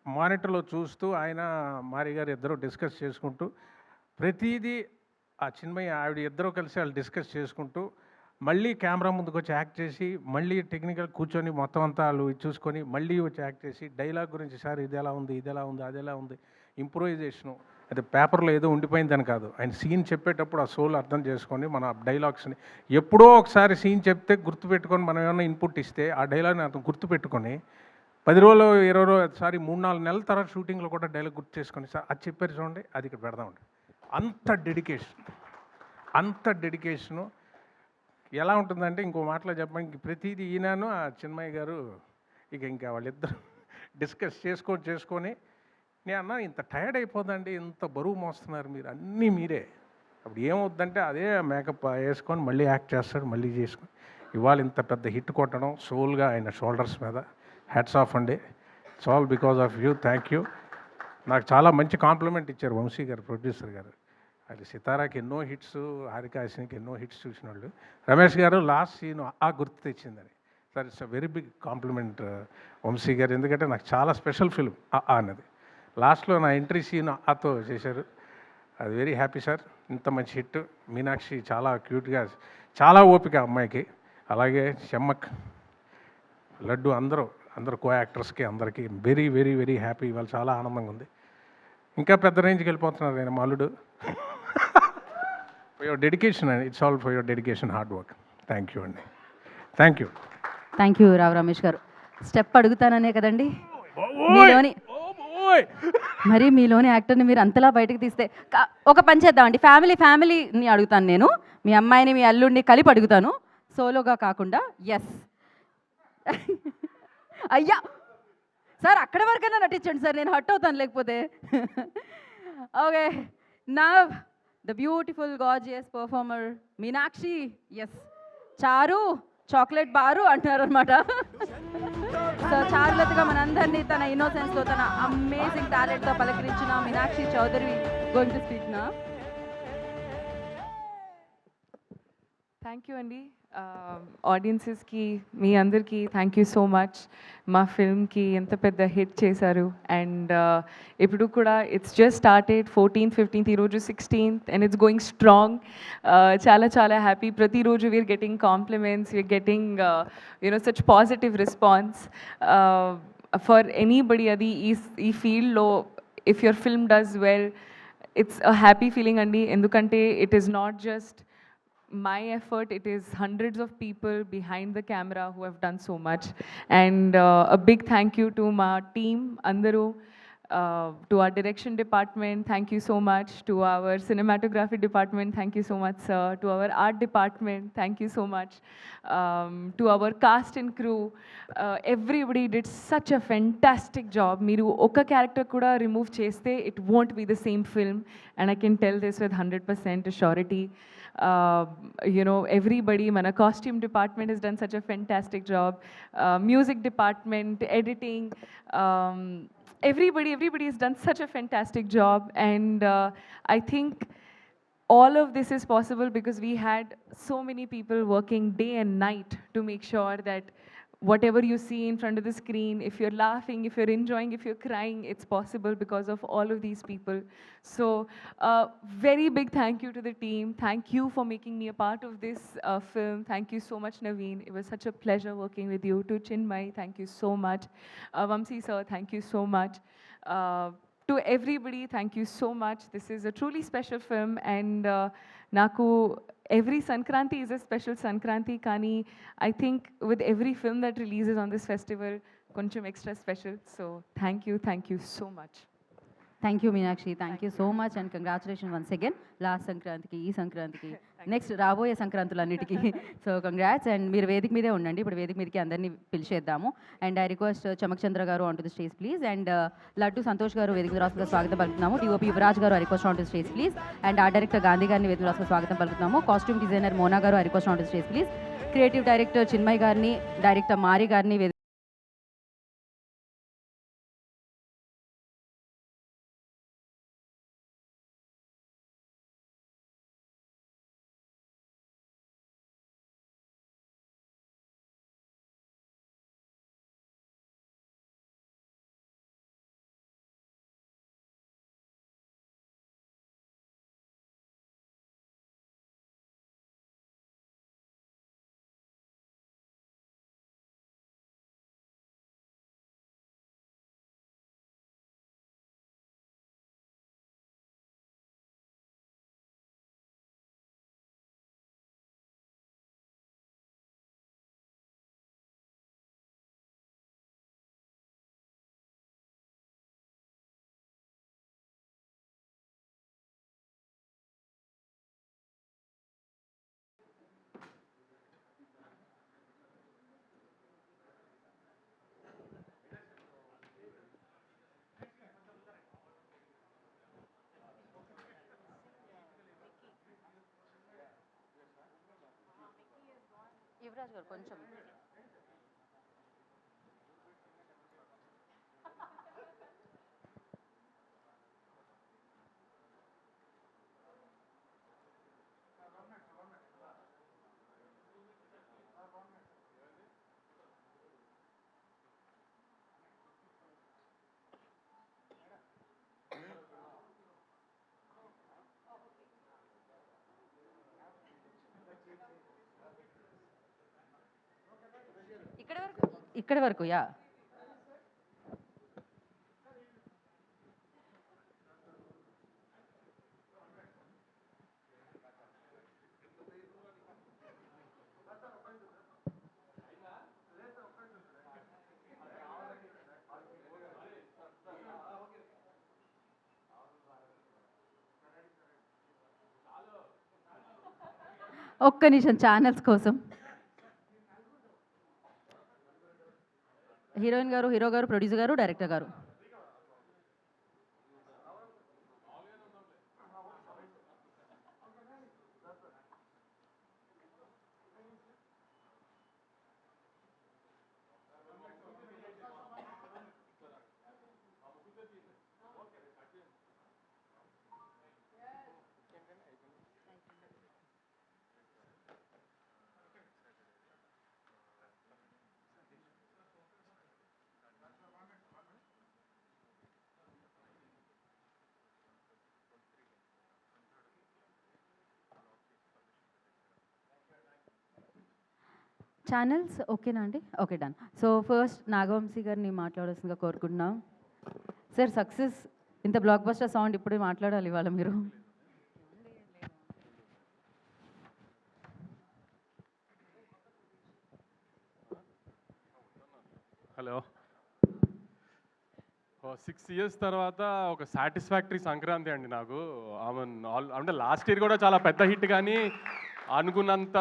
Speaker 11: మానిటర్లో చూస్తూ ఆయన మారి గారు ఇద్దరు డిస్కస్ చేసుకుంటూ ప్రతిదీ ఆ చిన్మయ్య ఆవిడ ఇద్దరు కలిసి వాళ్ళు డిస్కస్ చేసుకుంటూ మళ్ళీ కెమెరా ముందుకు వచ్చి యాక్ట్ చేసి మళ్ళీ టెక్నికల్ కూర్చొని మొత్తం అంతా వాళ్ళు చూసుకొని మళ్ళీ వచ్చి యాక్ట్ చేసి డైలాగ్ గురించి సార్ ఇది ఎలా ఉంది, ఇది ఎలా ఉంది, అది ఎలా ఉంది, ఇంప్రూవైజేషను. అది పేపర్లో ఏదో ఉండిపోయిందని కాదు, ఆయన సీన్ చెప్పేటప్పుడు ఆ సోల్ అర్థం చేసుకొని మన డైలాగ్స్ని ఎప్పుడో ఒకసారి సీన్ చెప్తే గుర్తుపెట్టుకొని మనం ఏమైనా ఇన్పుట్ ఇస్తే ఆ డైలాగ్ని అతను గుర్తుపెట్టుకొని 10 రోజులు 20 రోజులు సారీ 3-4 నెలల తర్వాత షూటింగ్లో కూడా డైలాగ్ గుర్తు చేసుకొని సార్ అది చెప్పారు చూడండి, అది ఇక్కడ పెడదామండి. అంత డెడికేషను ఎలా ఉంటుందంటే, ఇంకో మాటలో చెప్పడానికి ప్రతిదీ ఈయనను ఆ చిన్మయ్య గారు ఇంకా వాళ్ళిద్దరు డిస్కస్ చేసుకొని నేను అన్నా ఇంత టైర్డ్ అయిపోదండి, ఇంత బరువు మోస్తున్నారు మీరు, అన్నీ మీరే. అప్పుడు ఏమవుద్దంటే అదే మేకప్ వేసుకొని మళ్ళీ యాక్ట్ చేస్తాడు, మళ్ళీ చేసుకొని ఇవాళ ఇంత పెద్ద హిట్ కొట్టడం సోల్గా ఆయన షోల్డర్స్ మీద. హ్యాట్స్ ఆఫ్ అండి. It's all because of you. Thank you. నాకు చాలా మంచి కాంప్లిమెంట్ ఇచ్చారు వంశీ గారు, ప్రొడ్యూసర్ గారు. అది సితారాకి ఎన్నో హిట్స్, హారికాసినికి ఎన్నో హిట్స్ చూసిన వాళ్ళు. రమేష్ గారు లాస్ట్ సీన్ గుర్తు తెచ్చిందని. Sir it's a very big compliment Vamsi garu, ఎందుకంటే నాకు చాలా స్పెషల్ ఫిల్మ్ అన్నది. లాస్ట్లో నా ఎంట్రీ సీన్ ఆతో చేశారు. అది వెరీ హ్యాపీ సార్. ఇంత మంచి హిట్. మీనాక్షి చాలా క్యూట్గా, చాలా ఓపిక అమ్మాయికి. అలాగే చెమ్మక్, లడ్డు అందరూ అందరు కో యాక్టర్స్కి అందరికీ వెరీ వెరీ వెరీ హ్యాపీ. ఇవాళ చాలా ఆనందంగా ఉంది. ఇంకా పెద్ద రేంజ్కి వెళ్ళిపోతున్నారు నేను మాలుడు. For your dedication and it's all for your dedication, hard work. Thank you అండి. Thank you.
Speaker 1: Thank you Rao Ramesh గారు. స్టెప్ అడుగుతాననే కదండి మీలోని మరి మీలోని యాక్టర్ని మీరు అంతలా బయటకు తీస్తే ఒక పని చేద్దామండి, ఫ్యామిలీని అడుగుతాను నేను, మీ అమ్మాయిని మీ అల్లుడిని కలిపి అడుగుతాను, సోలోగా కాకుండా. ఎస్ అయ్యా సార్, అక్కడ వరకైనా నటించండి సార్, నేను హర్ట్ అవుతాను లేకపోతే. ఓకే, నా the beautiful gorgeous performer Meenakshi. Yes, Charu chocolate bar అంటున్నారు అనమాట. సో చారులతగా మనందరినీ తన ఇన్నోసెన్స్తో, తన అమేజింగ్ టాలెంట్తో పలకరించిన Meenakshi Chaudhary going to speak నా.
Speaker 15: థ్యాంక్ యూ అండి. ఆడియన్సెస్కి మీ అందరికీ థ్యాంక్ యూ సో మచ్. మా ఫిల్మ్కి ఎంత పెద్ద హిట్ చేశారు. అండ్ ఇప్పుడు కూడా it's just started 14th, 15th, ఈరోజు 16th and it's going strong. చాలా చాలా హ్యాపీ. ప్రతిరోజు we're getting compliments, we're getting such positive response for anybody. అది ఈ ఫీల్డ్లో if your film does well, it's a happy feeling అండి. ఎందుకంటే it is not just my effort, it is hundreds of people behind the camera who have done so much. And a big thank you to my team andaru, to our direction department, thank you so much. To our cinematography department, thank you so much sir. To our art department, thank you so much. To our cast and crew, everybody did such a fantastic job. Meeru oka character kuda remove cheste, it won't be the same film, and I can tell this with 100% surety. Everybody, mana costume department has done such a fantastic job, music department, editing, everybody has done such a fantastic job. And I think all of this is possible because we had so many people working day and night to make sure that whatever you see in front of the screen, if you're laughing, if you're enjoying, if you're crying, it's possible because of all of these people. So very big thank you to the team. Thank you for making me a part of this film. Thank you so much Naveen, it was such a pleasure working with you. To Chinmay, thank you so much. Vamsi sir, thank you so much. To everybody, thank you so much. This is a truly special film, and naku every Sankranti is a special Sankranti, kani I think with every film that releases on this festival, koncham extra special. So thank you so much.
Speaker 1: Thank you Meenakshi, thank you so much and congratulation once again. Last సంక్రాంతికి, ఈ సంక్రాంతికి, నెక్స్ట్ రాబోయే సంక్రాంతులన్నిటికీ. So congrats. అండ్ మీరు వేదిక మీదే ఉండండి, ఇప్పుడు వేదిక మీదకి అందరినీ పిలిచేద్దాము. అండ్ ఐ రిక్వెస్ట్ చమక్ చంద్ర గారు on to the stage please. And laddu Santosh గారు వేదిక మీద రాసుగా స్వాగతం పలుకుతున్నాము. డిఓపి యువరాజ్ గారు I request on to stage please. And art director Gandhi గారిని వేదిక రాసుగా స్వాగతం పలుకుతున్నాము. కాస్ట్యూమ్ డిజైనర్ మోనా గారు I request on to stage please. Creative director Chinmay గారిని, డైరెక్టర్ మారి గారిని యువరాజ్ గారు కొంచెం ఇక్కడ వరకు యా. ఒక్క నిమిషం ఛానల్స్ కోసం. హీరోయిన్ గారు, హీరో గారు, ప్రొడ్యూసర్ గారు, డైరెక్టర్ గారు. ఛానల్స్ ఓకేనా అండి? Okay, done. So first Nagavamsi గారిని మాట్లాడాల్సిందిగా కోరుకుంటున్నాం. సార్, సక్సెస్ ఇంత బ్లాక్ బస్టర్ సౌండ్ ఇప్పుడే మాట్లాడాలి ఇవాళ మీరు.
Speaker 16: హలో. 6 years తర్వాత ఒక సాటిస్ఫాక్టరీ సంక్రాంతి అండి నాకు. అంటే లాస్ట్ ఇయర్ కూడా చాలా పెద్ద హిట్, కానీ అనుకున్నంత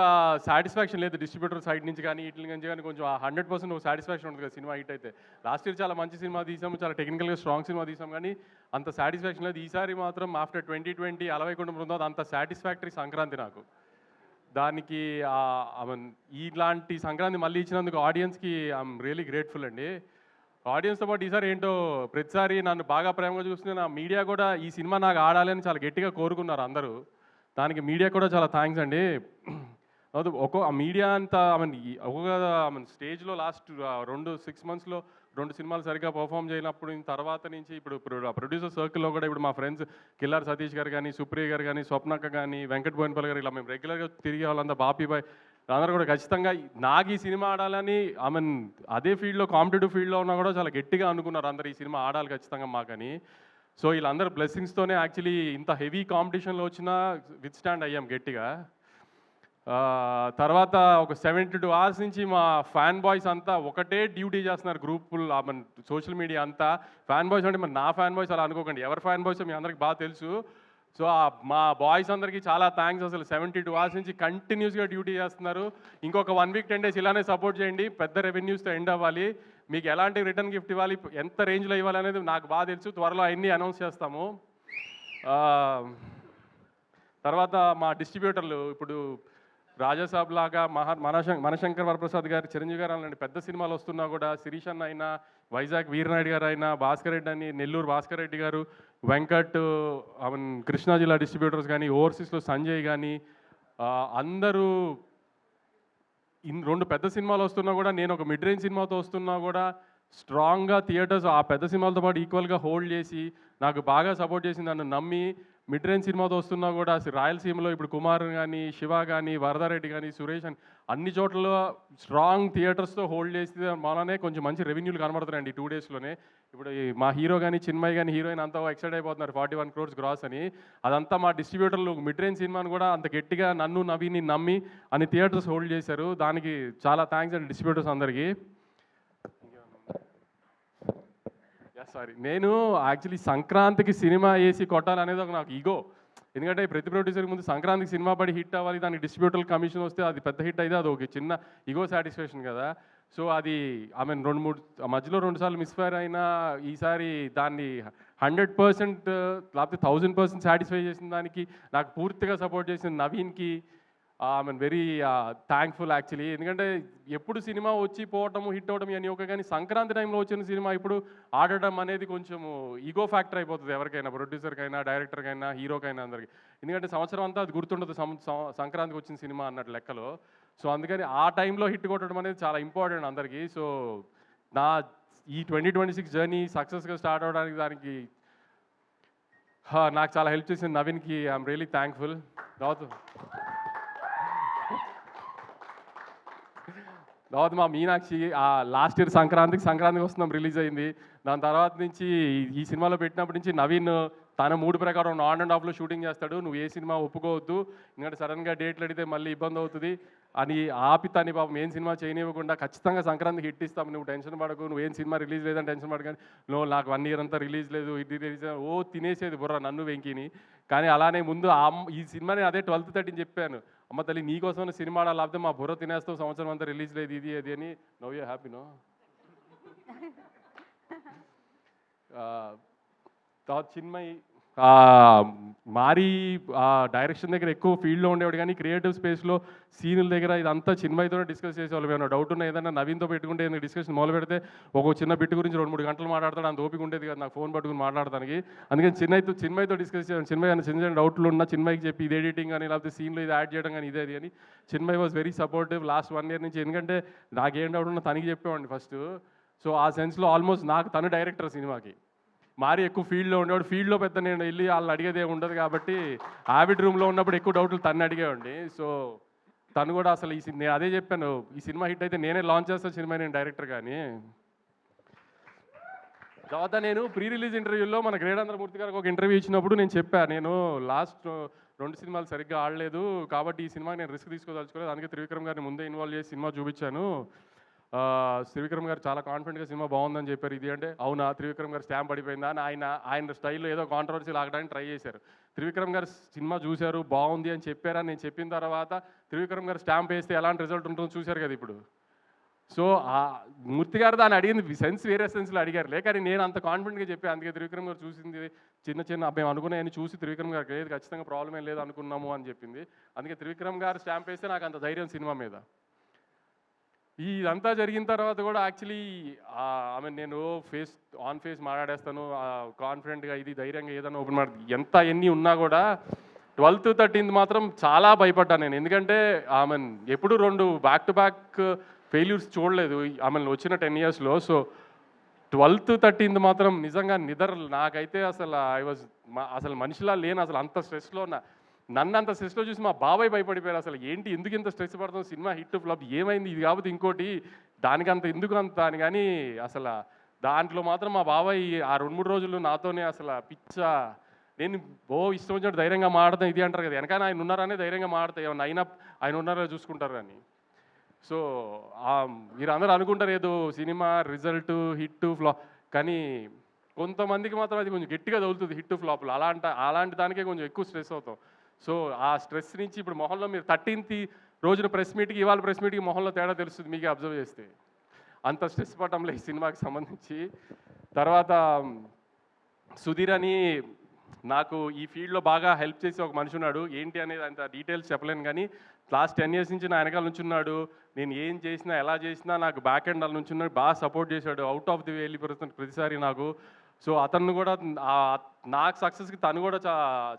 Speaker 16: సాటిస్ఫాక్షన్ లేదు డిస్ట్రిబ్యూటర్ సైడ్ నుంచి కానీ వీటి నుంచి కానీ. కొంచెం 100% సాటిస్ఫాక్షన్ ఉంటుంది కదా సినిమా హిట్ అయితే. లాస్ట్ ఇయర్ చాలా మంచి సినిమా తీసాము, చాలా టెక్నికల్గా స్ట్రాంగ్ సినిమా తీసాము, కానీ అంత సాటిస్ఫాక్షన్ లేదు. ఈసారి మాత్రం ఆఫ్టర్ 2020 అలవైకుంఠం బృందావన్ అంత సాటిస్ఫాక్టరీ సంక్రాంతి నాకు. దానికి ఇలాంటి సంక్రాంతి మళ్ళీ ఇచ్చినందుకు ఆడియన్స్కి ఐఎమ్ రియలీ గ్రేట్ఫుల్ అండి. ఆడియన్స్తో పాటు ఈసారి ఏంటో ప్రతిసారి నన్ను బాగా ప్రేమగా చూస్తున్న నా మీడియా కూడా ఈ సినిమా నాకు ఆడాలి అని చాలా గట్టిగా కోరుకున్నారు అందరూ. దానికి మీడియా కూడా చాలా థ్యాంక్స్ అండి. మీడియా అంతా ఒక్కొక్క స్టేజ్లో లాస్ట్ 6 monthsలో 2 సినిమాలు సరిగ్గా పర్ఫామ్ చేయనప్పుడు తర్వాత నుంచి ఇప్పుడు ప్రొడ్యూసర్ సర్కిల్లో కూడా ఇప్పుడు మా ఫ్రెండ్స్ కిల్లార్ సతీష్ గారు కానీ, సుప్రియ గారు కానీ, స్వప్నక్క కానీ, వెంకట్ బోయినపల్లి గారు, ఇలా మేము రెగ్యులర్గా తిరిగే వాళ్ళంతా, బాపీబాయ్ అందరూ కూడా ఖచ్చితంగా నాకు ఈ సినిమా ఆడాలని అదే ఫీల్డ్లో కాంపిటేటివ్ ఫీల్డ్లో ఉన్నా కూడా చాలా గట్టిగా అనుకున్నారు అందరు ఈ సినిమా ఆడాలి ఖచ్చితంగా మాకని. సో వీళ్ళందరూ బ్లెస్సింగ్స్తోనే యాక్చువల్లీ ఇంత హెవీ కాంపిటీషన్లో వచ్చినా విత్ స్టాండ్ అయ్యాం గట్టిగా. తర్వాత ఒక 72 hours నుంచి మా ఫ్యాన్ బాయ్స్ అంతా ఒకటే డ్యూటీ చేస్తున్నారు గ్రూపులు, సోషల్ మీడియా అంతా. ఫ్యాన్ బాయ్స్ అంటే మరి నా ఫ్యాన్ బాయ్స్ అలా అనుకోకండి, ఎవరి ఫ్యాన్ బాయ్స్ మీ అందరికి బాగా తెలుసు. సో మా బాయ్స్ అందరికీ చాలా థ్యాంక్స్. అసలు 72 hours నుంచి కంటిన్యూస్గా డ్యూటీ చేస్తున్నారు. ఇంకొక 1 week 10 days ఇలానే సపోర్ట్ చేయండి. పెద్ద రెవెన్యూస్తో ఎండ్ అవ్వాలి. మీకు ఎలాంటి రిటర్న్ గిఫ్ట్ ఇవ్వాలి, ఎంత రేంజ్లో ఇవ్వాలి అనేది నాకు బాగా తెలుసు. త్వరలో అన్నీ అనౌన్స్ చేస్తాము. తర్వాత మా డిస్ట్రిబ్యూటర్లు ఇప్పుడు రాజాసాబ్ లాగా మనశంకర్ వరప్రసాద్ గారు, చిరంజీవి గారు అలాంటి పెద్ద సినిమాలు వస్తున్నా కూడా, శిరీష్ అన్న అయినా, వైజాగ్ వీరనాయుడు గారు అయినా, భాస్కర్ రెడ్డి అని, నెల్లూరు భాస్కర్ రెడ్డి గారు, వెంకట్, కృష్ణా జిల్లా డిస్ట్రిబ్యూటర్స్ కానీ, ఓవర్సీస్లో సంజయ్ కానీ, అందరూ 2 పెద్ద సినిమాలు వస్తున్నా కూడా, నేను ఒక మిడ్ రేంజ్ సినిమాతో వస్తున్నా కూడా స్ట్రాంగ్గా థియేటర్స్ ఆ పెద్ద సినిమాలతో పాటు ఈక్వల్గా హోల్డ్ చేసి నాకు బాగా సపోర్ట్ చేసి నన్ను నమ్మి మిడ్ రేంజ్ సినిమాతో వస్తున్నా కూడా రాయలసీమలో ఇప్పుడు కుమార్ కానీ, శివ కానీ, వరదారెడ్డి కానీ, సురేష్ అని అన్ని చోట్ల స్ట్రాంగ్ థియేటర్స్తో హోల్డ్ చేసి మననే కొంచెం మంచి రెవెన్యూలు కనబడుతున్నాయండి 2 daysలోనే. ఇప్పుడు మా హీరో కానీ, చిన్మయ్ కానీ, హీరోయిన్ అంతా ఎక్సైట్ అయిపోతున్నారు 41 crores గ్రాస్ అని. అదంతా మా డిస్ట్రిబ్యూటర్లు మిడ్ రేంజ్ సినిమాను కూడా అంత గట్టిగా నన్ను నవీని నమ్మి అన్ని థియేటర్స్ హోల్డ్ చేశారు. దానికి చాలా థ్యాంక్స్ అండి డిస్ట్రిబ్యూటర్స్ అందరికీ. సారీ, నేను యాక్చువల్లీ సంక్రాంతికి సినిమా వేసి కొట్టాలనేది ఒక నాకు ఈగో. ఎందుకంటే ప్రతి ప్రొడ్యూసర్కి ముందు సంక్రాంతికి సినిమా పడి హిట్ అవ్వాలి, దానికి డిస్ట్రిబ్యూటర్ కమిషన్ వస్తే అది పెద్ద హిట్ అయితే అది ఒక చిన్న ఈగో సాటిస్ఫాక్షన్ కదా. సో అది మధ్యలో 2 సార్లు మిస్ఫైర్ అయినా ఈసారి దాన్ని 100% లేకపోతే 1000% సాటిస్ఫై చేసిన దానికి నాకు పూర్తిగా సపోర్ట్ చేసిన నవీన్కి వెరీ థ్యాంక్ఫుల్ యాక్చువల్లీ. ఎందుకంటే ఎప్పుడు సినిమా వచ్చి పోవటము, హిట్ అవ్వడం అని ఒక, కానీ సంక్రాంతి టైంలో వచ్చిన సినిమా ఇప్పుడు ఆడటం అనేది కొంచెం ఈగో ఫ్యాక్టర్ అయిపోతుంది ఎవరికైనా, ప్రొడ్యూసర్కైనా, డైరెక్టర్కైనా, హీరోకైనా అందరికి. ఎందుకంటే సంవత్సరం అంతా అది గుర్తుండదు సంక్రాంతికి వచ్చిన సినిమా అన్నట్టు లెక్కలో. సో అందుకని ఆ టైంలో హిట్ కొట్టడం అనేది చాలా ఇంపార్టెంట్ అందరికీ. సో ఈ 2026 జర్నీ సక్సెస్గా స్టార్ట్ అవ్వడానికి దానికి నాకు చాలా హెల్ప్ చేసిన నవీన్కి ఐఎమ్ రియలీ థ్యాంక్ఫుల్. తర్వాత మా మీనాక్షి లాస్ట్ ఇయర్ సంక్రాంతికి వస్తున్నాం రిలీజ్ అయింది. దాని తర్వాత నుంచి ఈ సినిమాలో పెట్టినప్పటి నుంచి నవీన్ తన 3 ప్రకారం ఆన్ అండ్ ఆఫ్లో షూటింగ్ చేస్తాడు. నువ్వు ఏ సినిమా ఒప్పుకోవద్దు, ఎందుకంటే సడన్గా డేట్లు అడిగితే మళ్ళీ ఇబ్బంది అవుతుంది అని ఆపి తని పాపం ఏం సినిమా చేయనివ్వకుండా ఖచ్చితంగా సంక్రాంతికి హిట్ ఇస్తాము, నువ్వు టెన్షన్ పడకు, నువ్వు ఏం సినిమా రిలీజ్ లేదని టెన్షన్ పడకని. నాకు 1 year అంతా రిలీజ్ లేదు, ఇది రిలీజ్ తినేసేది బుర్ర నన్ను వెంకిని. కానీ అలానే ముందు ఈ సినిమాని అదే 12th 13 చెప్పాను. అమ్మ తల్లి నీకోసమైనా సినిమా ఆడాలి, లేకపోతే మా బుర్ర తినేస్తావు, సంవత్సరం అంతా రిలీజ్ లేదు ఇది అది అని. Now you happy no. తర్వాత చిన్మయ్ మారి డైరెక్షన్ దగ్గర ఎక్కువ ఫీల్డ్లో ఉండేవాడు, కానీ క్రియేటివ్ స్పేస్లో సీనుల దగ్గర ఇదంతా చిన్మయ్తోనే డిస్కస్ చేసేవాళ్ళు. ఏమైనా డౌట్ ఉన్నా ఏదైనా నవీన్తో పెట్టుకుంటే ఏదైనా డిస్కషన్ మొదలు పెడితే ఒక చిన్న బిట్ గురించి 2-3 గంటలు మాట్లాడతాడు. అంత ఓపిక ఉండేది కదా నాకు ఫోన్ పట్టుకుని మాట్లాడడానికి. అందుకని చిన్మయ్తో డిస్కస్ చేయాలి. చిన్మయ్ అని చిన్న డౌట్లు ఉన్నా చిన్మయ్కి చెప్పి ఇది ఎడిటింగ్ కానీ లేకపోతే సీన్లో ఇది యాడ్ చేయడం కానీ ఇదే అది అని. Chinmay was very supportive last 1 year నుంచి. ఎందుకంటే నాకేం డౌట్ ఉన్నా తనకి చెప్పేవాడిని ఫస్ట్. సో ఆ సెన్స్లో ఆల్మోస్ట్ నాకు తను డైరెక్టర్ సినిమాకి. మారి ఎక్కువ ఫీల్డ్లో ఉండేవాడు. ఫీల్డ్లో పెద్ద నేను వెళ్ళి వాళ్ళని అడిగేది ఏమి ఉండదు కాబట్టి ఆవిడ్ రూమ్లో ఉన్నప్పుడు ఎక్కువ డౌట్లు తను అడిగేవాడిని. సో తను కూడా అసలు నేను అదే చెప్పాను, ఈ సినిమా హిట్ అయితే నేనే లాంచ్ చేస్తాను సినిమా, నేను డైరెక్టర్ కానీ. తర్వాత నేను ప్రీ రిలీజ్ ఇంటర్వ్యూలో మన గ్రేడాంధ్రమూర్తి గారికి ఒక ఇంటర్వ్యూ ఇచ్చినప్పుడు నేను చెప్పాను, నేను లాస్ట్ 2 సినిమాలు సరిగ్గా ఆడలేదు కాబట్టి ఈ సినిమాకి నేను రిస్క్ తీసుకోదలుచుకోలేదు, అందుకే త్రివిక్రమ్ గారిని ముందే ఇన్వాల్వ్ చేసి సినిమా చూపించాను. త్రివిక్రమ్ గారు చాలా కాన్ఫిడెంట్గా సినిమా బాగుందని చెప్పారు. ఇది అంటే అవునా, త్రివిక్రమ్ గారు స్టాంప్ పడిపోయిందా అని ఆయన స్టైల్లో ఏదో కాంట్రవర్సీ లాగడానికి ట్రై చేశారు. త్రివిక్రమ్ గారు సినిమా చూశారు, బాగుంది అని చెప్పారని నేను చెప్పిన తర్వాత త్రివిక్రమ్ గారు స్టాంప్ వేస్తే ఎలాంటి రిజల్ట్ ఉంటుందో చూశారు కదా ఇప్పుడు. సో ఆ మూర్తి గారు దాన్ని అడిగింది సెన్స్ వేరే సెన్స్లో అడిగారు కానీ నేను అంత కాన్ఫిడెంట్గా చెప్పాను. అందుకే త్రివిక్రమ్ గారు చూసింది చిన్న మేము అనుకున్నాయని చూసి త్రివిక్రమ్ గారికి లేదు ఖచ్చితంగా ప్రాబ్లం ఏం లేదు అనుకున్నాము అని చెప్పింది. అందుకే త్రివిక్రమ్ గారు స్టాంప్ వేస్తే నాకు అంత ధైర్యం సినిమా మీద. ఇదంతా జరిగిన తర్వాత కూడా యాక్చువల్లీ నేను ఆన్ ఫేస్ మాట్లాడేస్తాను కాన్ఫిడెంట్గా, ఇది ధైర్యంగా ఏదైనా ఓపెన్ ఎన్ని ఉన్నా కూడా 12th 13th మాత్రం చాలా భయపడ్డాను నేను. ఎందుకంటే ఎప్పుడు 2 బ్యాక్ టు బ్యాక్ ఫెయిల్యూర్స్ చూడలేదు వచ్చిన 10 yearsలో. సో 12th 13th మాత్రం నిజంగా నాకైతే అసలు మనిషిలా లేను, అసలు అంత స్ట్రెస్లో ఉన్నా. నన్ను అంత స్ట్రెస్లో చూసి మా బాబాయ్ భయపడిపోయారు. అసలు ఏంటి ఎందుకు ఇంత స్ట్రెస్ పడుతుంది, సినిమా హిట్ ఫ్లాప్ ఏమైంది, ఇది కాకపోతే ఇంకోటి దానికంత ఎందుకు అంత అని. కానీ అసలు దాంట్లో మాత్రం మా బాబాయ్ ఆ 2-3 రోజులు నాతోనే అసలు నేను ఇష్టం వచ్చినట్టు ధైర్యంగా మాడతాను ఇది అంటారు కదా, వెనకాల ఆయన ఉన్నారనే ధైర్యంగా మాడతాయి, ఏమన్నా అయినా ఆయన ఉన్నారో చూసుకుంటారు అని. సో మీరు అందరూ అనుకుంటారు ఏదో సినిమా రిజల్ట్ హిట్ ఫ్లాప్, కానీ కొంతమందికి మాత్రం అది కొంచెం గట్టిగా తగులుతుంది హిట్ ఫ్లాప్లు. అలాంటి దానికే కొంచెం ఎక్కువ స్ట్రెస్ అవుతాం. సో ఆ స్ట్రెస్ నుంచి ఇప్పుడు మొహంలో మీరు 13th రోజున ప్రెస్ మీట్కి ఇవాళ ప్రెస్ మీట్కి మొహంలో తేడా తెలుస్తుంది మీకే అబ్జర్వ్ చేస్తే. అంత స్ట్రెస్ పడటంలో ఈ సినిమాకి సంబంధించి. తర్వాత సుధీర్ అని నాకు ఈ ఫీల్డ్లో బాగా హెల్ప్ చేసి ఒక మనిషి ఉన్నాడు. ఏంటి అనేది అంత డీటెయిల్స్ చెప్పలేను కానీ లాస్ట్ 10 years నుంచి నా వెనకాల నుంచి ఉన్నాడు. నేను ఏం చేసినా ఎలా చేసినా నాకు బ్యాక్ ఎండ్ వాళ్ళ నుంచి ఉన్నాడు, బాగా సపోర్ట్ చేశాడు. అవుట్ ఆఫ్ ది వే వెళ్ళిపోతుంది ప్రతిసారి నాకు. సో అతను కూడా నాకు సక్సెస్కి తను కూడా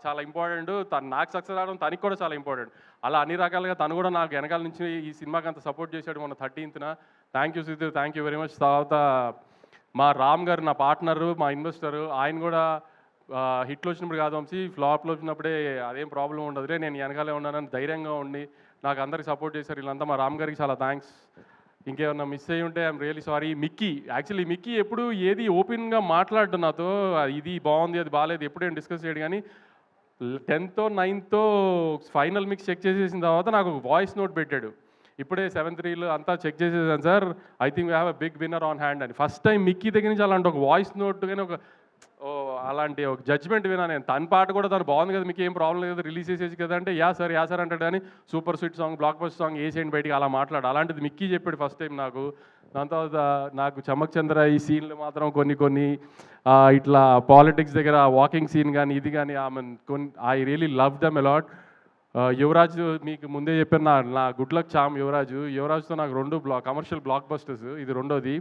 Speaker 16: చాలా ఇంపార్టెంట్, నాకు సక్సెస్ రావడం తనకి కూడా చాలా ఇంపార్టెంట్. అలా అన్ని రకాలుగా తను కూడా నాకు వెనకాల నుంచి ఈ సినిమాకి అంత సపోర్ట్ చేశాడు మొన్న 13th. Thank you Sudheer, thank you very much. తర్వాత మా రామ్ గారు నా పార్ట్నరు, మా ఇన్వెస్టరు, ఆయన కూడా హిట్లు వచ్చినప్పుడు కాదు వంశీ, ఫ్లాప్లో వచ్చినప్పుడే అదేం ప్రాబ్లం ఉండదులే, నేను వెనకాలే ఉన్నానని ధైర్యంగా ఉండి నాకు అందరికి సపోర్ట్ చేశారు వీళ్ళంతా. మా రామ్ గారికి చాలా థ్యాంక్స్. ఇంకేమన్నా మిస్ అయ్యి ఉంటే ఐఎమ్ రియలీ సారీ. మిక్కీ ఎప్పుడు ఏది ఓపెన్గా మాట్లాడు నాతో, ఇది బాగుంది అది బాగాలేదు ఎప్పుడేం డిస్కస్ చేయడు. కానీ 10th 9th final mix check చేసేసిన తర్వాత నాకు ఒక వాయిస్ నోట్ పెట్టాడు. ఇప్పుడే 7-3 అంతా చెక్ చేసేసాను sir, I think we have a big winner on hand అని. ఫస్ట్ టైం మిక్కీ దగ్గర నుంచి అలాంటి ఒక వాయిస్ నోట్ కానీ అలాంటి ఒక జడ్జ్మెంట్ వినా నేను. తన పాట కూడా తను బాగుంది కదా, మీకు ఏం ప్రాబ్లం లేదు రిలీజ్ చేసేసి కదా అంటే యా సార్ అంటాడు. కానీ super sweet song, block buster song వేసేయండి బయటికి అలా మాట్లాడు. అలాంటిది మిక్కీ చెప్పాడు ఫస్ట్ టైం నాకు. దాని తర్వాత నాకు చమక్ చంద్ర ఈ సీన్లు మాత్రం కొన్ని ఇట్లా పాలిటిక్స్ దగ్గర వాకింగ్ సీన్ కానీ ఇది కానీ I really love them a lot. Yuvraj మీకు ముందే చెప్పాను, నా గుడ్ లక్ చామ్ యువరాజ్తో నాకు 2 కమర్షియల్ బ్లాక్ బస్టర్స్, ఇది 2వది.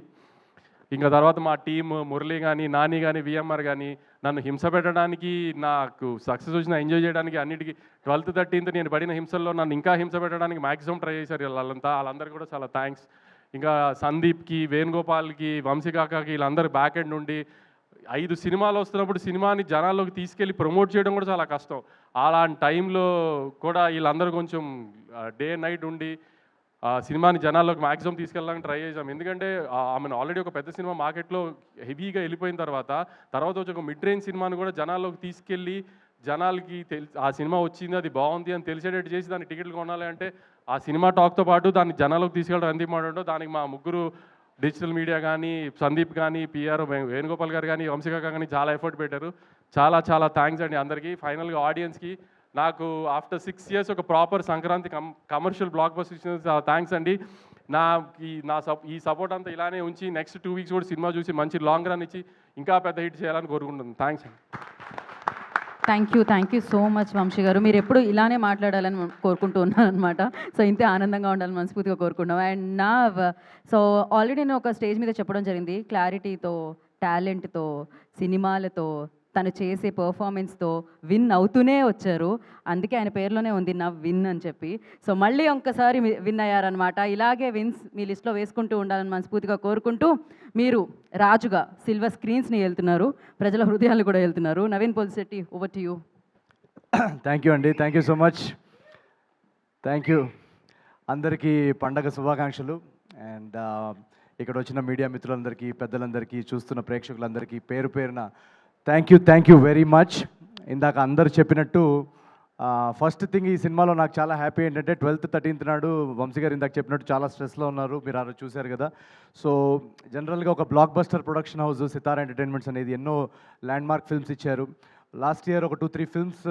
Speaker 16: ఇంకా తర్వాత మా టీమ్ మురళి కానీ నాని కానీ విఎంఆర్ కానీ నన్ను హింస పెట్టడానికి, నాకు సక్సెస్ వచ్చిన ఎంజాయ్ చేయడానికి అన్నిటికీ 12th 13th నేను పడిన హింసల్లో నన్ను ఇంకా హింస పెట్టడానికి మ్యాక్సిమం ట్రై చేశారు వాళ్ళందరికీ కూడా చాలా థ్యాంక్స్. ఇంకా సందీప్కి, వేణుగోపాల్కి, వంశీకాకాకి వీళ్ళందరూ బ్యాక్ ఎండ్ నుండి 5 సినిమాలు వస్తున్నప్పుడు సినిమాని జనాల్లోకి తీసుకెళ్ళి ప్రమోట్ చేయడం కూడా చాలా కష్టం. అలాంటి టైంలో కూడా వీళ్ళందరూ కొంచెం డే నైట్ ఉండి సినిమాని జనాల్లోకి మ్యాక్సిమం తీసుకెళ్ళడానికి ట్రై చేసాం. ఎందుకంటే ఆల్రెడీ ఒక పెద్ద సినిమా మార్కెట్లో హెవీగా వెళ్ళిపోయిన తర్వాత వచ్చి ఒక మిడ్ రేంజ్ సినిమాని కూడా జనాల్లోకి తీసుకెళ్ళి జనాలకి ఆ సినిమా వచ్చింది అది బాగుంది అని తెలిసేటట్టు చేసి దాన్ని టికెట్లు కొనాలి అంటే ఆ సినిమా టాక్తో పాటు దాన్ని జనాల్లోకి తీసుకెళ్ళడం ఎంత ఇంపార్టెంటో దానికి మా ముగ్గురు డిజిటల్ మీడియా కానీ, సందీప్ కానీ, పిఆర్ వేణుగోపాల్ గారు కానీ, వంశీకాక కానీ చాలా ఎఫర్ట్ పెట్టారు. చాలా థ్యాంక్స్ అండి అందరికీ. ఫైనల్గా ఆడియన్స్కి నాకు ఆఫ్టర్ 6 ఇయర్స్ ఒక proper Sankranti commercial block buster ఇచ్చిన చాలా థ్యాంక్స్ అండి. ఈ సపోర్ట్ అంతా ఇలానే ఉంచి నెక్స్ట్ 2 వీక్స్ కూడా సినిమా చూసి మంచి లాంగ్ రన్ ఇచ్చి ఇంకా పెద్ద హిట్ చేయాలని కోరుకుంటున్నాను. థ్యాంక్స్ అండి.
Speaker 1: Thank you so much Vamsi garu. మీరు ఎప్పుడు ఇలానే మాట్లాడాలని కోరుకుంటూ ఉన్నాను అనమాట. సో ఇంతే ఆనందంగా ఉండాలని మనస్ఫూర్తిగా కోరుకుంటున్నాం. అండ్ నా సో ఆల్రెడీ నేను ఒక స్టేజ్ మీద చెప్పడం జరిగింది, క్లారిటీతో, టాలెంట్తో, సినిమాలతో, తను చేసే పర్ఫార్మెన్స్తో విన్ అవుతూనే వచ్చారు. అందుకే ఆయన పేరులోనే ఉంది నా విన్ అని చెప్పి. సో మళ్ళీ ఒక్కసారి విన్ అయ్యారనమాట. ఇలాగే విన్స్ మీ లిస్ట్లో వేసుకుంటూ ఉండాలని మనస్ఫూర్తిగా కోరుకుంటూ, మీరు రాజుగా సిల్వర్ స్క్రీన్స్ని వెళ్తున్నారు, ప్రజల హృదయాలు కూడా వెళ్తున్నారు. Naveen Polishetty, over to you.
Speaker 6: Thank you అండి, thank you so much. Thank you. అందరికీ పండగ శుభాకాంక్షలు. అండ్ ఇక్కడ వచ్చిన మీడియా మిత్రులందరికీ, పెద్దలందరికీ, చూస్తున్న ప్రేక్షకులందరికీ పేరు పేరున థ్యాంక్ యూ వెరీ మచ్. ఇందాక అందరు చెప్పినట్టు ఫస్ట్ థింగ్, ఈ సినిమాలో నాకు చాలా హ్యాపీ ఏంటంటే 12th 13th నాడు వంశీ గారు ఇందాక చెప్పినట్టు చాలా స్ట్రెస్లో ఉన్నారు, మీరు ఆ రోజు చూశారు కదా. సో జనరల్గా ఒక బ్లాక్ బస్టర్ ప్రొడక్షన్ హౌస్ సితారా ఎంటర్టైన్మెంట్స్ అనేది ఎన్నో ల్యాండ్మార్క్ ఫిల్మ్స్ ఇచ్చారు. లాస్ట్ ఇయర్ ఒక 2-3 ఫిల్మ్స్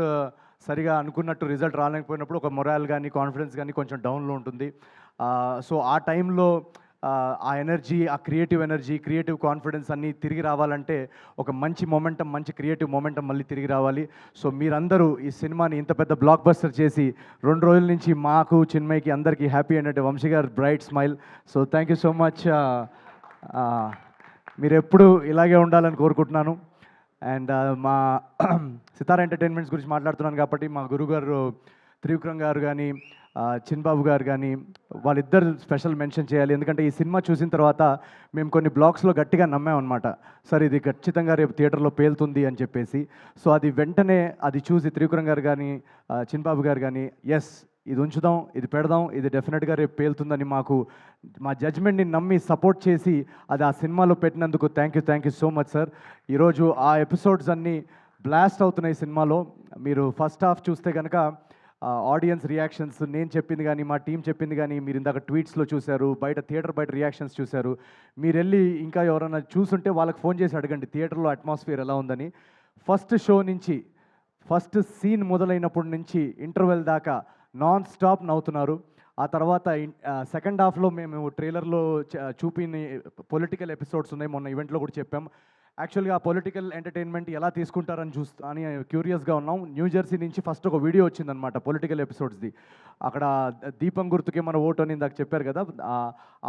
Speaker 6: సరిగా అనుకున్నట్టు రిజల్ట్ రాలేకపోయినప్పుడు ఒక మొరాల్ కానీ కాన్ఫిడెన్స్ కానీ కొంచెం డౌన్లో ఉంటుంది. సో ఆ టైంలో ఆ ఎనర్జీ, ఆ క్రియేటివ్ ఎనర్జీ, క్రియేటివ్ కాన్ఫిడెన్స్ అన్నీ తిరిగి రావాలంటే ఒక మంచి మొమెంటం, మంచి క్రియేటివ్ మొమెంటం మళ్ళీ తిరిగి రావాలి. సో మీరందరూ ఈ సినిమాని ఇంత పెద్ద బ్లాక్ బస్టర్ చేసి 2 రోజుల నుంచి మాకు, చిన్మయ్కి, అందరికీ హ్యాపీ ఏంటంటే వంశీ గారు bright smile. So thank you so much. మీరు ఎప్పుడు ఇలాగే ఉండాలని కోరుకుంటున్నాను. అండ్ మా సితారా ఎంటర్టైన్మెంట్స్ గురించి మాట్లాడుతున్నాను కాబట్టి మా గురుగారు త్రివిక్రమ్ గారు కానీ, చిన్బాబు గారు కానీ, వాళ్ళిద్దరు స్పెషల్ మెన్షన్ చేయాలి. ఎందుకంటే ఈ సినిమా చూసిన తర్వాత మేము కొన్ని బ్లాగ్స్లో గట్టిగా నమ్మామన్నమాట, సార్ ఇది ఖచ్చితంగా రేపు థియేటర్లో పేలుతుంది అని చెప్పేసి. సో అది వెంటనే అది చూసి త్రివిక్రమ్ గారు కానీ, చిన్బాబు గారు కానీ, ఎస్ ఇది ఉంచుదాం, ఇది పెడదాం, ఇది డెఫినెట్గా రేపు పేలుతుందని మా జడ్జ్మెంట్ని నమ్మి సపోర్ట్ చేసి అది ఆ సినిమాలో పెట్టినందుకు thank you so much sir. ఈరోజు ఆ ఎపిసోడ్స్ అన్నీ బ్లాస్ట్ అవుతున్నాయి సినిమాలో. మీరు ఫస్ట్ హాఫ్ చూస్తే కనుక ఆడియన్స్ రియాక్షన్స్, నేను చెప్పింది కానీ, మా టీం చెప్పింది కానీ, మీరు ఇందాక ట్వీట్స్లో చూశారు, థియేటర్ బయట రియాక్షన్స్ చూశారు. మీరు వెళ్ళి ఇంకా ఎవరైనా చూసుంటే వాళ్ళకి ఫోన్ చేసి అడగండి థియేటర్లో అట్మాస్ఫియర్ ఎలా ఉందని. ఫస్ట్ షో నుంచి, ఫస్ట్ సీన్ మొదలైనప్పటి నుంచి ఇంటర్వెల్ దాకా నాన్ స్టాప్ నవ్వుతున్నారు. ఆ తర్వాత సెకండ్ హాఫ్లో మేము ట్రైలర్లో చూపిన పొలిటికల్ ఎపిసోడ్స్ ఉన్నాయి, మొన్న ఈవెంట్లో కూడా చెప్పాం. యాక్చువల్గా ఆ పొలిటికల్ ఎంటర్టైన్మెంట్ ఎలా తీసుకుంటారని అని క్యూరియస్గా ఉన్నాం. న్యూజెర్సీ నుంచి ఫస్ట్ ఒక వీడియో వచ్చిందనమాట పొలిటికల్ ఎపిసోడ్స్ది. అక్కడ దీపం గుర్తుకే మన ఓటు అని ఇందాక చెప్పారు కదా,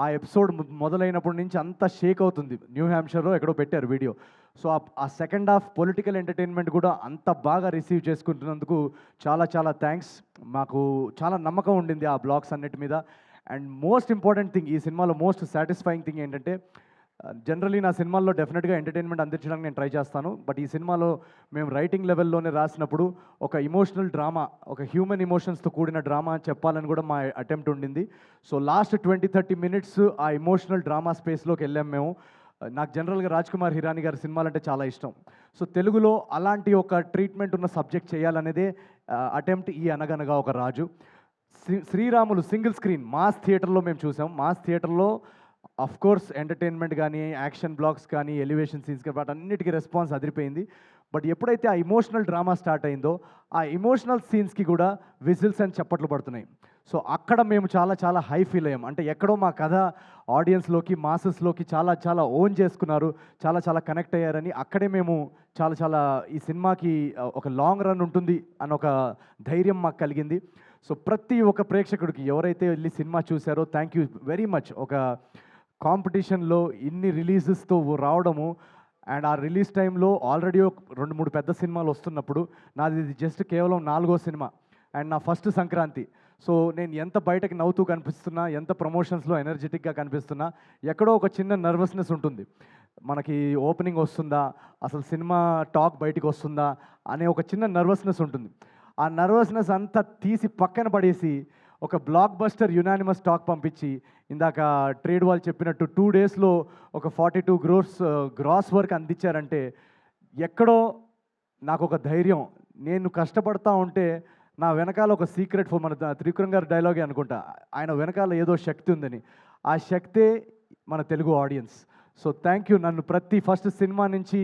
Speaker 6: ఆ ఎపిసోడ్ మొదలైనప్పటి నుంచి అంతా షేక్ అవుతుంది. న్యూ హ్యాంప్షైర్లో ఎక్కడో పెట్టారు వీడియో. సో ఆ సెకండ్ హాఫ్ పొలిటికల్ ఎంటర్టైన్మెంట్ కూడా అంత బాగా రిసీవ్ చేసుకుంటున్నందుకు చాలా థ్యాంక్స్. మాకు చాలా నమ్మకం ఉండింది ఆ బ్లాగ్స్ అన్నిటి మీద. అండ్ మోస్ట్ ఇంపార్టెంట్ థింగ్, ఈ సినిమాలో మోస్ట్ సాటిస్ఫైయింగ్ థింగ్ ఏంటంటే, జనరలీ నా సినిమాల్లో డెఫినెట్గా ఎంటర్టైన్మెంట్ అందించడానికి నేను ట్రై చేస్తాను. బట్ ఈ సినిమాలో మేము రైటింగ్ లెవెల్లోనే రాసినప్పుడు ఒక ఇమోషనల్ డ్రామా, ఒక హ్యూమన్ ఇమోషన్స్తో కూడిన డ్రామా చెప్పాలని కూడా మా అటెంప్ట్ ఉండింది. సో లాస్ట్ 20-30 మినిట్స్ ఆ ఇమోషనల్ డ్రామా స్పేస్లోకి వెళ్ళాం మేము. నాకు జనరల్గా రాజ్ కుమార్ హిరానీ గారి సినిమాలంటే చాలా ఇష్టం. సో తెలుగులో అలాంటి ఒక ట్రీట్మెంట్ ఉన్న సబ్జెక్ట్ చేయాలనేదే అటెంప్ట్ ఈ అనగనగా ఒక రాజు. శ్రీరాములు సింగిల్ స్క్రీన్ మాస్ థియేటర్లో మేము చూసాం. మాస్ థియేటర్లో అఫ్ కోర్స్ ఎంటర్టైన్మెంట్ కానీ, యాక్షన్ బ్లాక్స్ కానీ, ఎలివేషన్ సీన్స్ కానీ, వాటన్నిటికీ రెస్పాన్స్ అదిరిపోయింది. బట్ ఎప్పుడైతే ఆ ఇమోషనల్ డ్రామా స్టార్ట్ అయిందో, ఆ ఇమోషనల్ సీన్స్కి కూడా విజిల్స్ అని చప్పట్లు పడుతున్నాయి. సో అక్కడ మేము చాలా హై ఫీల్ అయ్యాం. అంటే ఎక్కడో మా కథ ఆడియన్స్లోకి, మాసెస్లోకి చాలా ఓన్ చేసుకున్నారు, చాలా కనెక్ట్ అయ్యారని అక్కడే మేము చాలా ఈ సినిమాకి ఒక లాంగ్ రన్ ఉంటుంది అని ఒక ధైర్యం మాకు కలిగింది. సో ప్రతి ఒక్క ప్రేక్షకుడికి ఎవరైతే వెళ్ళి సినిమా చూశారో థ్యాంక్ యూ వెరీ మచ్. ఒక కాంపిటీషన్లో ఇన్ని రిలీజెస్తో రావడము, అండ్ ఆ రిలీజ్ టైంలో ఆల్రెడీ 2-3 పెద్ద సినిమాలు వస్తున్నప్పుడు నాది జస్ట్ కేవలం 4వ సినిమా అండ్ నా ఫస్ట్ సంక్రాంతి. సో నేను ఎంత బయటకు నవ్వుతూ కనిపిస్తున్నా, ఎంత ప్రమోషన్స్లో ఎనర్జెటిక్గా కనిపిస్తున్నా, ఎక్కడో ఒక చిన్న నర్వస్నెస్ ఉంటుంది. మనకి ఓపెనింగ్ వస్తుందా, అసలు సినిమా టాక్ బయటికి వస్తుందా అనే ఒక చిన్న నర్వస్నెస్ ఉంటుంది. ఆ నర్వస్నెస్ అంతా తీసి పక్కన పడేసి ఒక బ్లాక్ బస్టర్ యునానిమస్ టాక్ పంపించి, ఇందాక ట్రేడ్ వాళ్ళు చెప్పినట్టు 2 డేస్లో ఒక 42 crores గ్రాస్ వర్క్ అందించారంటే ఎక్కడో నాకు ఒక ధైర్యం. నేను కష్టపడతా ఉంటే నా వెనకాల ఒక సీక్రెట్ మన త్రివిక్రమ్ గారి డైలాగే అనుకుంటా, ఆయన వెనకాల ఏదో శక్తి ఉందని. ఆ శక్తే మన Telugu audience. So thank you. నన్ను ప్రతి ఫస్ట్ సినిమా నుంచి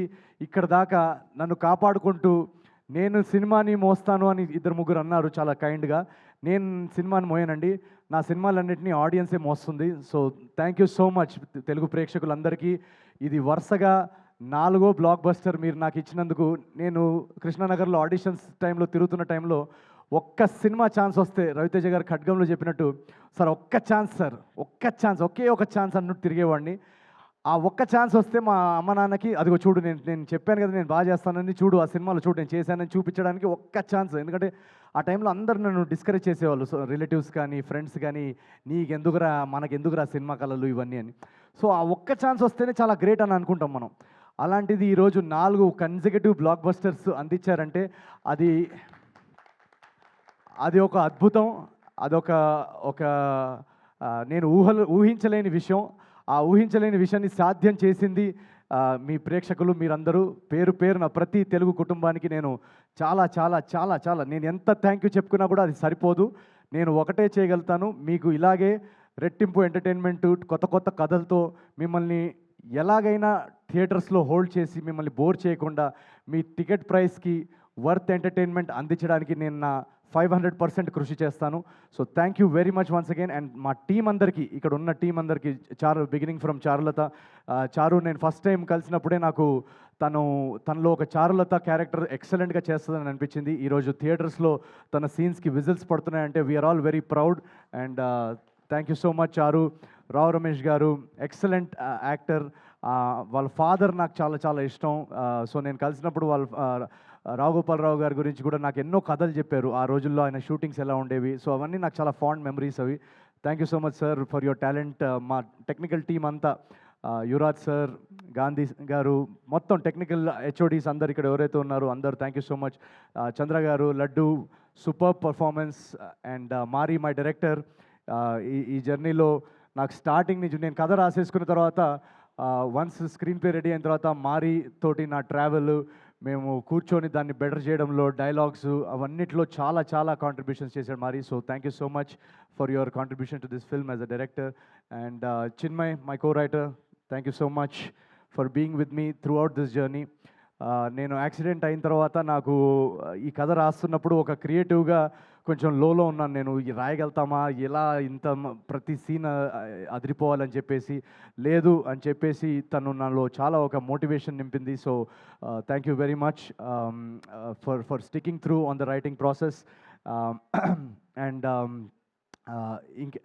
Speaker 6: ఇక్కడ దాకా నన్ను కాపాడుకుంటూ నేను సినిమాని మోస్తాను అని ఇద్దరు ముగ్గురు అన్నారు చాలా కైండ్గా. నేను సినిమాని మోయనండి, నా సినిమాలన్నింటినీ ఆడియన్సే మోస్తుంది. So thank you so much Telugu ప్రేక్షకులందరికీ. ఇది వరుసగా 4వ బ్లాక్ బస్టర్ మీరు నాకు ఇచ్చినందుకు. నేను కృష్ణానగర్లో ఆడిషన్స్ టైంలో తిరుగుతున్న టైంలో ఒక్క సినిమా ఛాన్స్ వస్తే రవితేజ గారు ఖడ్గంలో చెప్పినట్టు సార్ ఒక్క ఛాన్స్ సార్, ఒక్క ఛాన్స్, ఒకే ఒక ఛాన్స్ అన్నట్టు తిరిగేవాడిని. ఆ ఒక్క ఛాన్స్ వస్తే మా అమ్మ నాన్నకి అదిగో చూడు నేను చెప్పాను కదా నేను బాగా చేస్తానని, చూడు ఆ సినిమాలో చూడు నేను చేశానని చూపించడానికి ఒక్క ఛాన్స్. ఎందుకంటే ఆ టైంలో అందరు నన్ను డిస్కరేజ్ చేసేవాళ్ళు, సో రిలేటివ్స్ కానీ ఫ్రెండ్స్ కానీ, నీకెందుకురా మనకెందుకురా సినిమా కళలు ఇవన్నీ అని. సో ఆ ఒక్క ఛాన్స్ వస్తేనే చాలా గ్రేట్ అని అనుకుంటాం మనం. అలాంటిది ఈరోజు 4 కన్సిక్యూటివ్ బ్లాక్ బస్టర్స్ అందించారంటే అది ఒక అద్భుతం. అదొక నేను ఊహించలేని విషయం. ఆ ఊహించలేని విషయాన్ని సాధ్యం చేసింది మీ ప్రేక్షకులు మీరందరూ. పేరు పేరున ప్రతి తెలుగు కుటుంబానికి నేను చాలా చాలా చాలా చాలా నేను ఎంత థ్యాంక్ యూ చెప్పుకున్నా కూడా అది సరిపోదు. నేను ఒకటే చేయగలుగుతాను, మీకు ఇలాగే రెట్టింపు ఎంటర్టైన్మెంట్ కొత్త కొత్త కథలతో మిమ్మల్ని ఎలాగైనా థియేటర్స్లో హోల్డ్ చేసి మిమ్మల్ని బోర్ చేయకుండా మీ టికెట్ ప్రైస్కి వర్త్ ఎంటర్టైన్మెంట్ అందించడానికి నేను నా 500% కృషి చేస్తాను. So thank you very much once again. And మా టీం అందరికీ, ఇక్కడ ఉన్న టీం అందరికీ, బిగినింగ్ ఫ్రమ్ చారులత. చారు నేను ఫస్ట్ టైం కలిసినప్పుడే నాకు తనలో ఒక చారులత క్యారెక్టర్ ఎక్సలెంట్గా చేస్తుందని అనిపించింది. ఈరోజు థియేటర్స్లో తన సీన్స్కి విజిల్స్ పడుతున్నాయంటే we're all very proud. And thank you so much Charu. Rao Ramesh గారు ఎక్సలెంట్ యాక్టర్. వాళ్ళ ఫాదర్ నాకు చాలా చాలా ఇష్టం. సో నేను కలిసినప్పుడు రావు గోపాలరావు గారి గురించి కూడా నాకు ఎన్నో కథలు చెప్పారు, ఆ రోజుల్లో ఆయన షూటింగ్స్ ఎలా ఉండేవి. సో అవన్నీ నాకు చాలా ఫాండ్ మెమరీస్ అవి. Thank you so much sir for your talent. మా టెక్నికల్ టీమ్ అంతా, యువరాజ్ సార్, గాంధీ గారు, మొత్తం టెక్నికల్ హెచ్ఓడీస్ అందరు ఇక్కడ ఎవరైతే ఉన్నారో అందరూ thank you so much. Chandra garu, Laddu, super performance. And Mari my director. ఈ జర్నీలో నాకు స్టార్టింగ్ నుంచి నేను కథ రాసేసుకున్న తర్వాత వన్స్ స్క్రీన్ ప్లే రెడీ అయిన తర్వాత మారీ తోటి నా ట్రావెల్, మేము కూర్చొని దాన్ని బెటర్ చేయడంలో, డైలాగ్స్ అవన్నిట్లో చాలా చాలా కాంట్రిబ్యూషన్స్ చేశాడు Mari. So thank you so much for your contribution to this film as a director. And Chinmay, my co writer, thank you so much for being with me throughout this journey. నేను యాక్సిడెంట్ అయిన తర్వాత నాకు ఈ కథ రాస్తున్నప్పుడు ఒక క్రియేటివ్గా కొంచెం లోలో ఉన్నాను. నేను రాయగలుగుతామా, ఎలా ఇంత ప్రతి సీన్ అదిరిపోవాలని చెప్పేసి, లేదు అని చెప్పేసి తను నాలో చాలా ఒక మోటివేషన్ నింపింది. So thank you very much for sticking through on the writing process. And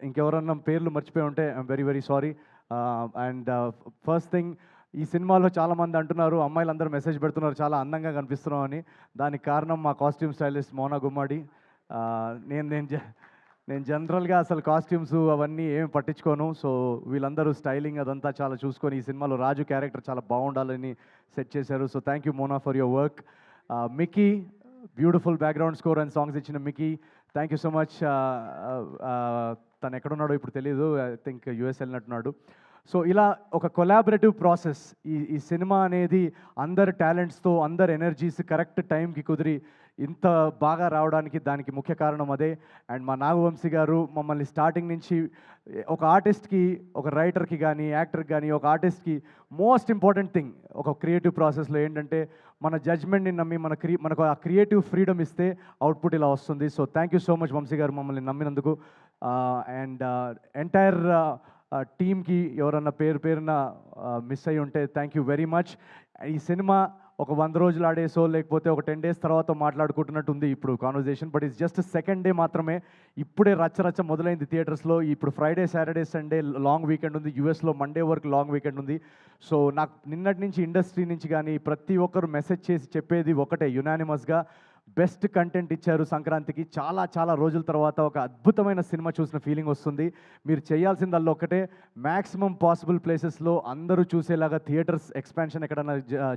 Speaker 6: ఇంకెవరన్నా పేర్లు మర్చిపోయి ఉంటే I'm very very sorry. And first thing, ఈ సినిమాలో చాలామంది అంటున్నారు, అమ్మాయిలందరూ మెసేజ్ పెడుతున్నారు చాలా అందంగా కనిపిస్తున్నాం అని. దానికి కారణం మా కాస్ట్యూమ్ స్టైలిస్ట్ మోనా గుమ్మడి. నేను జనరల్గా అసలు కాస్ట్యూమ్స్ అవన్నీ ఏమి పట్టించుకోను. సో వీళ్ళందరూ స్టైలింగ్ అదంతా చాలా చూసుకొని ఈ సినిమాలో రాజు క్యారెక్టర్ చాలా బాగుండాలని సెట్ చేశారు. So thank you Mona for your work. Mickey, beautiful background score and songs ఇచ్చిన Mickey, thank you so much. తను ఎక్కడున్నాడో ఇప్పుడు తెలియదు, ఐ థింక్ యూఎస్ వెళ్ళినట్టున్నాడు. సో ఇలా ఒక కొలాబరేటివ్ ప్రాసెస్. ఈ సినిమా అనేది అందరి టాలెంట్స్తో, అందరి ఎనర్జీస్ కరెక్ట్ టైంకి కుదిరి ఇంత బాగా రావడానికి దానికి ముఖ్య కారణం అదే. అండ్ మా నాగవంశీ గారు మమ్మల్ని స్టార్టింగ్ నుంచి ఒక ఆర్టిస్ట్కి, ఒక రైటర్కి కానీ, యాక్టర్కి కానీ, ఒక ఆర్టిస్ట్కి మోస్ట్ ఇంపార్టెంట్ థింగ్ ఒక క్రియేటివ్ ప్రాసెస్లో ఏంటంటే మన జడ్జ్మెంట్ని నమ్మి మనకు ఆ క్రియేటివ్ ఫ్రీడమ్ ఇస్తే అవుట్పుట్ ఇలా వస్తుంది. So thank you so much Vamsi garu మమ్మల్ని నమ్మినందుకు. అండ్ ఎంటైర్ టీమ్కి ఎవరన్నా పేరున మిస్ అయ్యి ఉంటే థ్యాంక్ యూ వెరీ మచ్. ఈ సినిమా ఒక 100 రోజులు ఆడేసో లేకపోతే ఒక 10 days తర్వాత మాట్లాడుకుంటున్నట్టు ఉంది ఇప్పుడు conversation, but it's just second day మాత్రమే. ఇప్పుడే రచ్చ మొదలైంది థియేటర్స్లో. ఇప్పుడు Friday, Saturday, Sunday long weekend ఉంది. యూఎస్లో మండే వరకు లాంగ్ వీకెండ్ ఉంది. సో నాకు నిన్నటి నుంచి ఇండస్ట్రీ నుంచి కానీ ప్రతి ఒక్కరు మెసేజ్ చేసి చెప్పేది ఒకటే, యునానిమస్గా బెస్ట్ కంటెంట్ ఇచ్చారు సంక్రాంతికి. చాలా చాలా రోజుల తర్వాత ఒక అద్భుతమైన సినిమా చూసిన ఫీలింగ్ వస్తుంది. మీరు చేయాల్సిందల్లా ఒకటే, మ్యాక్సిమం పాసిబుల్ ప్లేసెస్లో అందరూ చూసేలాగా థియేటర్స్ ఎక్స్పాన్షన్ ఎక్కడైనా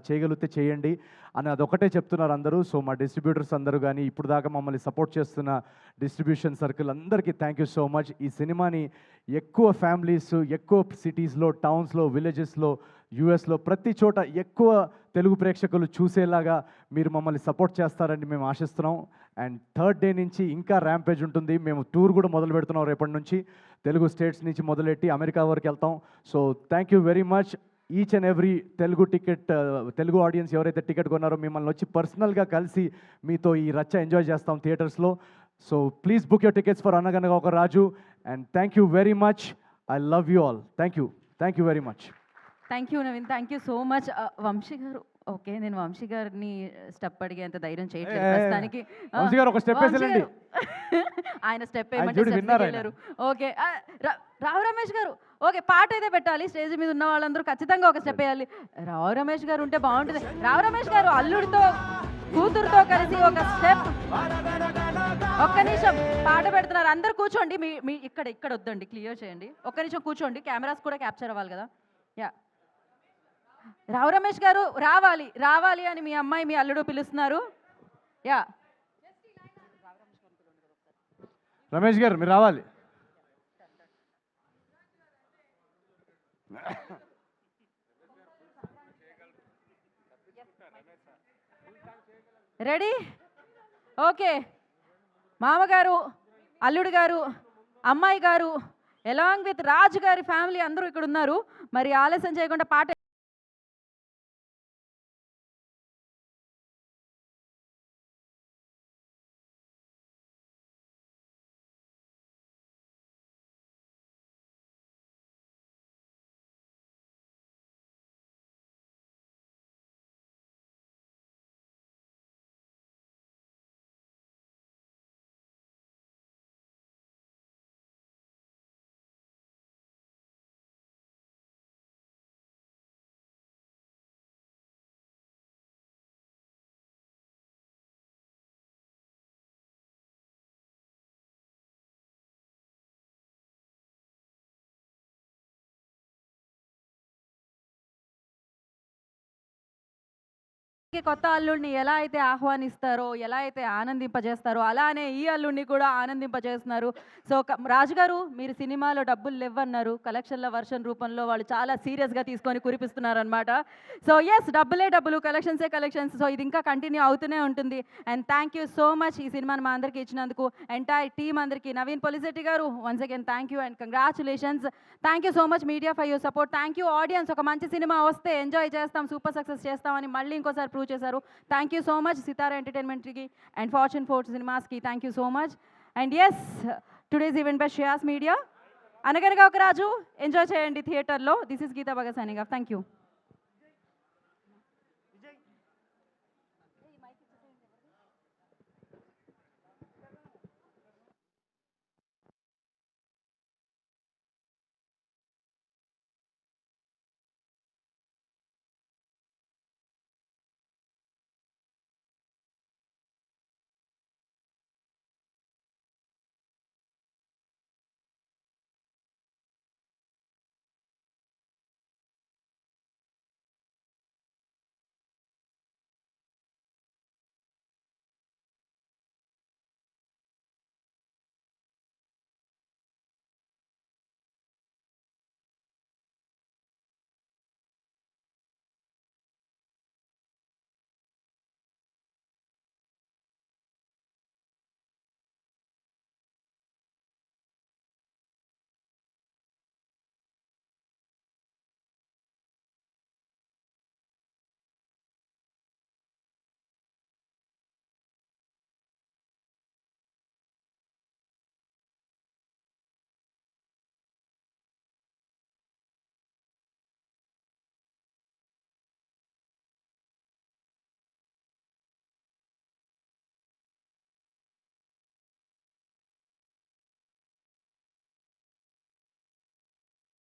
Speaker 6: చేయగలిగితే చేయండి అని అదొకటే చెప్తున్నారు అందరూ. సో మా డిస్ట్రిబ్యూటర్స్ అందరూ కానీ, ఇప్పుడు దాకా మమ్మల్ని సపోర్ట్ చేస్తున్న డిస్ట్రిబ్యూషన్ సర్కిల్ అందరికీ థ్యాంక్ యూ సో మచ్. ఈ సినిమాని ఎక్కువ ఫ్యామిలీస్, ఎక్కువ సిటీస్లో, టౌన్స్లో, విలేజెస్లో, యూఎస్లో ప్రతి చోట ఎక్కువ తెలుగు ప్రేక్షకులు చూసేలాగా మీరు మమ్మల్ని సపోర్ట్ చేస్తారని మేము ఆశిస్తున్నాం. అండ్ థర్డ్ డే నుంచి ఇంకా ర్యాంపేజ్ ఉంటుంది. మేము టూర్ కూడా మొదలు పెడుతున్నాం రేపటి నుంచి. తెలుగు స్టేట్స్ నుంచి మొదలెట్టి అమెరికా వరకు వెళ్తాం. So thank you very much. Each and every Telugu audience ఎవరైతే టికెట్ కొన్నారో మిమ్మల్ని వచ్చి పర్సనల్గా కలిసి మీతో ఈ రచ్చ ఎంజాయ్ చేస్తాం థియేటర్స్లో. So please book your tickets for అనగనగా ఒక రాజు. And thank you very much. I love you all. Thank you very much.
Speaker 1: Thank you Naveen, thank you so much. Vamsi గారు, ఓకే నేను వంశీ గారిని స్టెప్ అడిగేంత ధైర్యం చేయట్లేదు ప్రస్తుతానికి.
Speaker 6: వంశీ గారు ఒక స్టెప్
Speaker 1: వంశీ
Speaker 6: వేసేయండి.
Speaker 1: గారు. ఆయన స్టెప్
Speaker 6: ఆయన
Speaker 1: ఏమంటే
Speaker 6: చూడు
Speaker 1: step
Speaker 6: విన్నారు
Speaker 1: వేయలేరు. ఓకే రావు రమేష్ గారు, ఓకే పాట అయితే పెట్టాలి. స్టేజ్ మీద ఉన్న వాళ్ళందరూ ఖచ్చితంగా ఒక స్టెప్ వేయాలి. రావు రమేష్ గారు ఉంటే బాగుంటుంది. రావు రమేష్ గారు అల్లుడితో కూతురుతో కలిసి ఒక స్టెప్. ఒక్క నిమిషం పాట పెడుతున్నారు, అందరు కూర్చోండి. మీ ఇక్కడ వద్దండి, క్లియర్ చేయండి. ఒక్క నిమిషం కూర్చోండి, కెమెరాస్ కూడా క్యాప్చర్ అవ్వాలి కదా. యా రావు రమేష్ గారు రావాలి అని మీ అమ్మాయి మీ అల్లుడు పిలుస్తున్నారు. యా
Speaker 6: రమేష్ గారు మీరు రావాలి.
Speaker 1: రెడీ? ఓకే మామగారు, అల్లుడు గారు, అమ్మాయి గారు అలాంగ్ విత్ రాజు గారి ఫ్యామిలీ అందరూ ఇక్కడ ఉన్నారు. మరి ఆలస్యం చేయకుండా పాట కొత్త అల్లుడిని ఎలా అయితే ఆహ్వానిస్తారో, ఎలా అయితే ఆనందింపజేస్తారో, అలానే ఈ అల్లుడిని కూడా ఆనందింపజేస్తున్నారు. సో రాజుగారు, మీరు సినిమాలో డబ్బులు లేవన్నారు, కలెక్షన్ల వర్షన్ రూపంలో వాళ్ళు చాలా సీరియస్గా తీసుకొని కురిపిస్తున్నారనమాట. సో ఎస్, డబ్బులు కలెక్షన్సే కలెక్షన్స్. సో ఇది ఇంకా కంటిన్యూ అవుతూనే ఉంటుంది. And thank you so much ఈ సినిమాని మా అందరికీ ఇచ్చినందుకు, ఎంటైర్ టీమ్ అందరికీ. Naveen Polishetty garu, once again thank you and congratulations. Thank you so much media for your support. Thank you audience. ఒక మంచి సినిమా వస్తే ఎంజాయ్ చేస్తాం, సూపర్ సక్సెస్ చేస్తామని మళ్ళీ ఇంకోసారి ప్రూవ్ చేశారు. Thank you so much Sitara ఎంటర్టైన్మెంట్కి అండ్ ఫార్చ్యూన్ 4 సినిమాస్కి. Thank you so much. And yes, today's event by Shreyas media. అనగనగా ఒక రాజు ఎంజాయ్ చేయండి థియేటర్లో. This is Geetha Bhagat signing off. Thank you.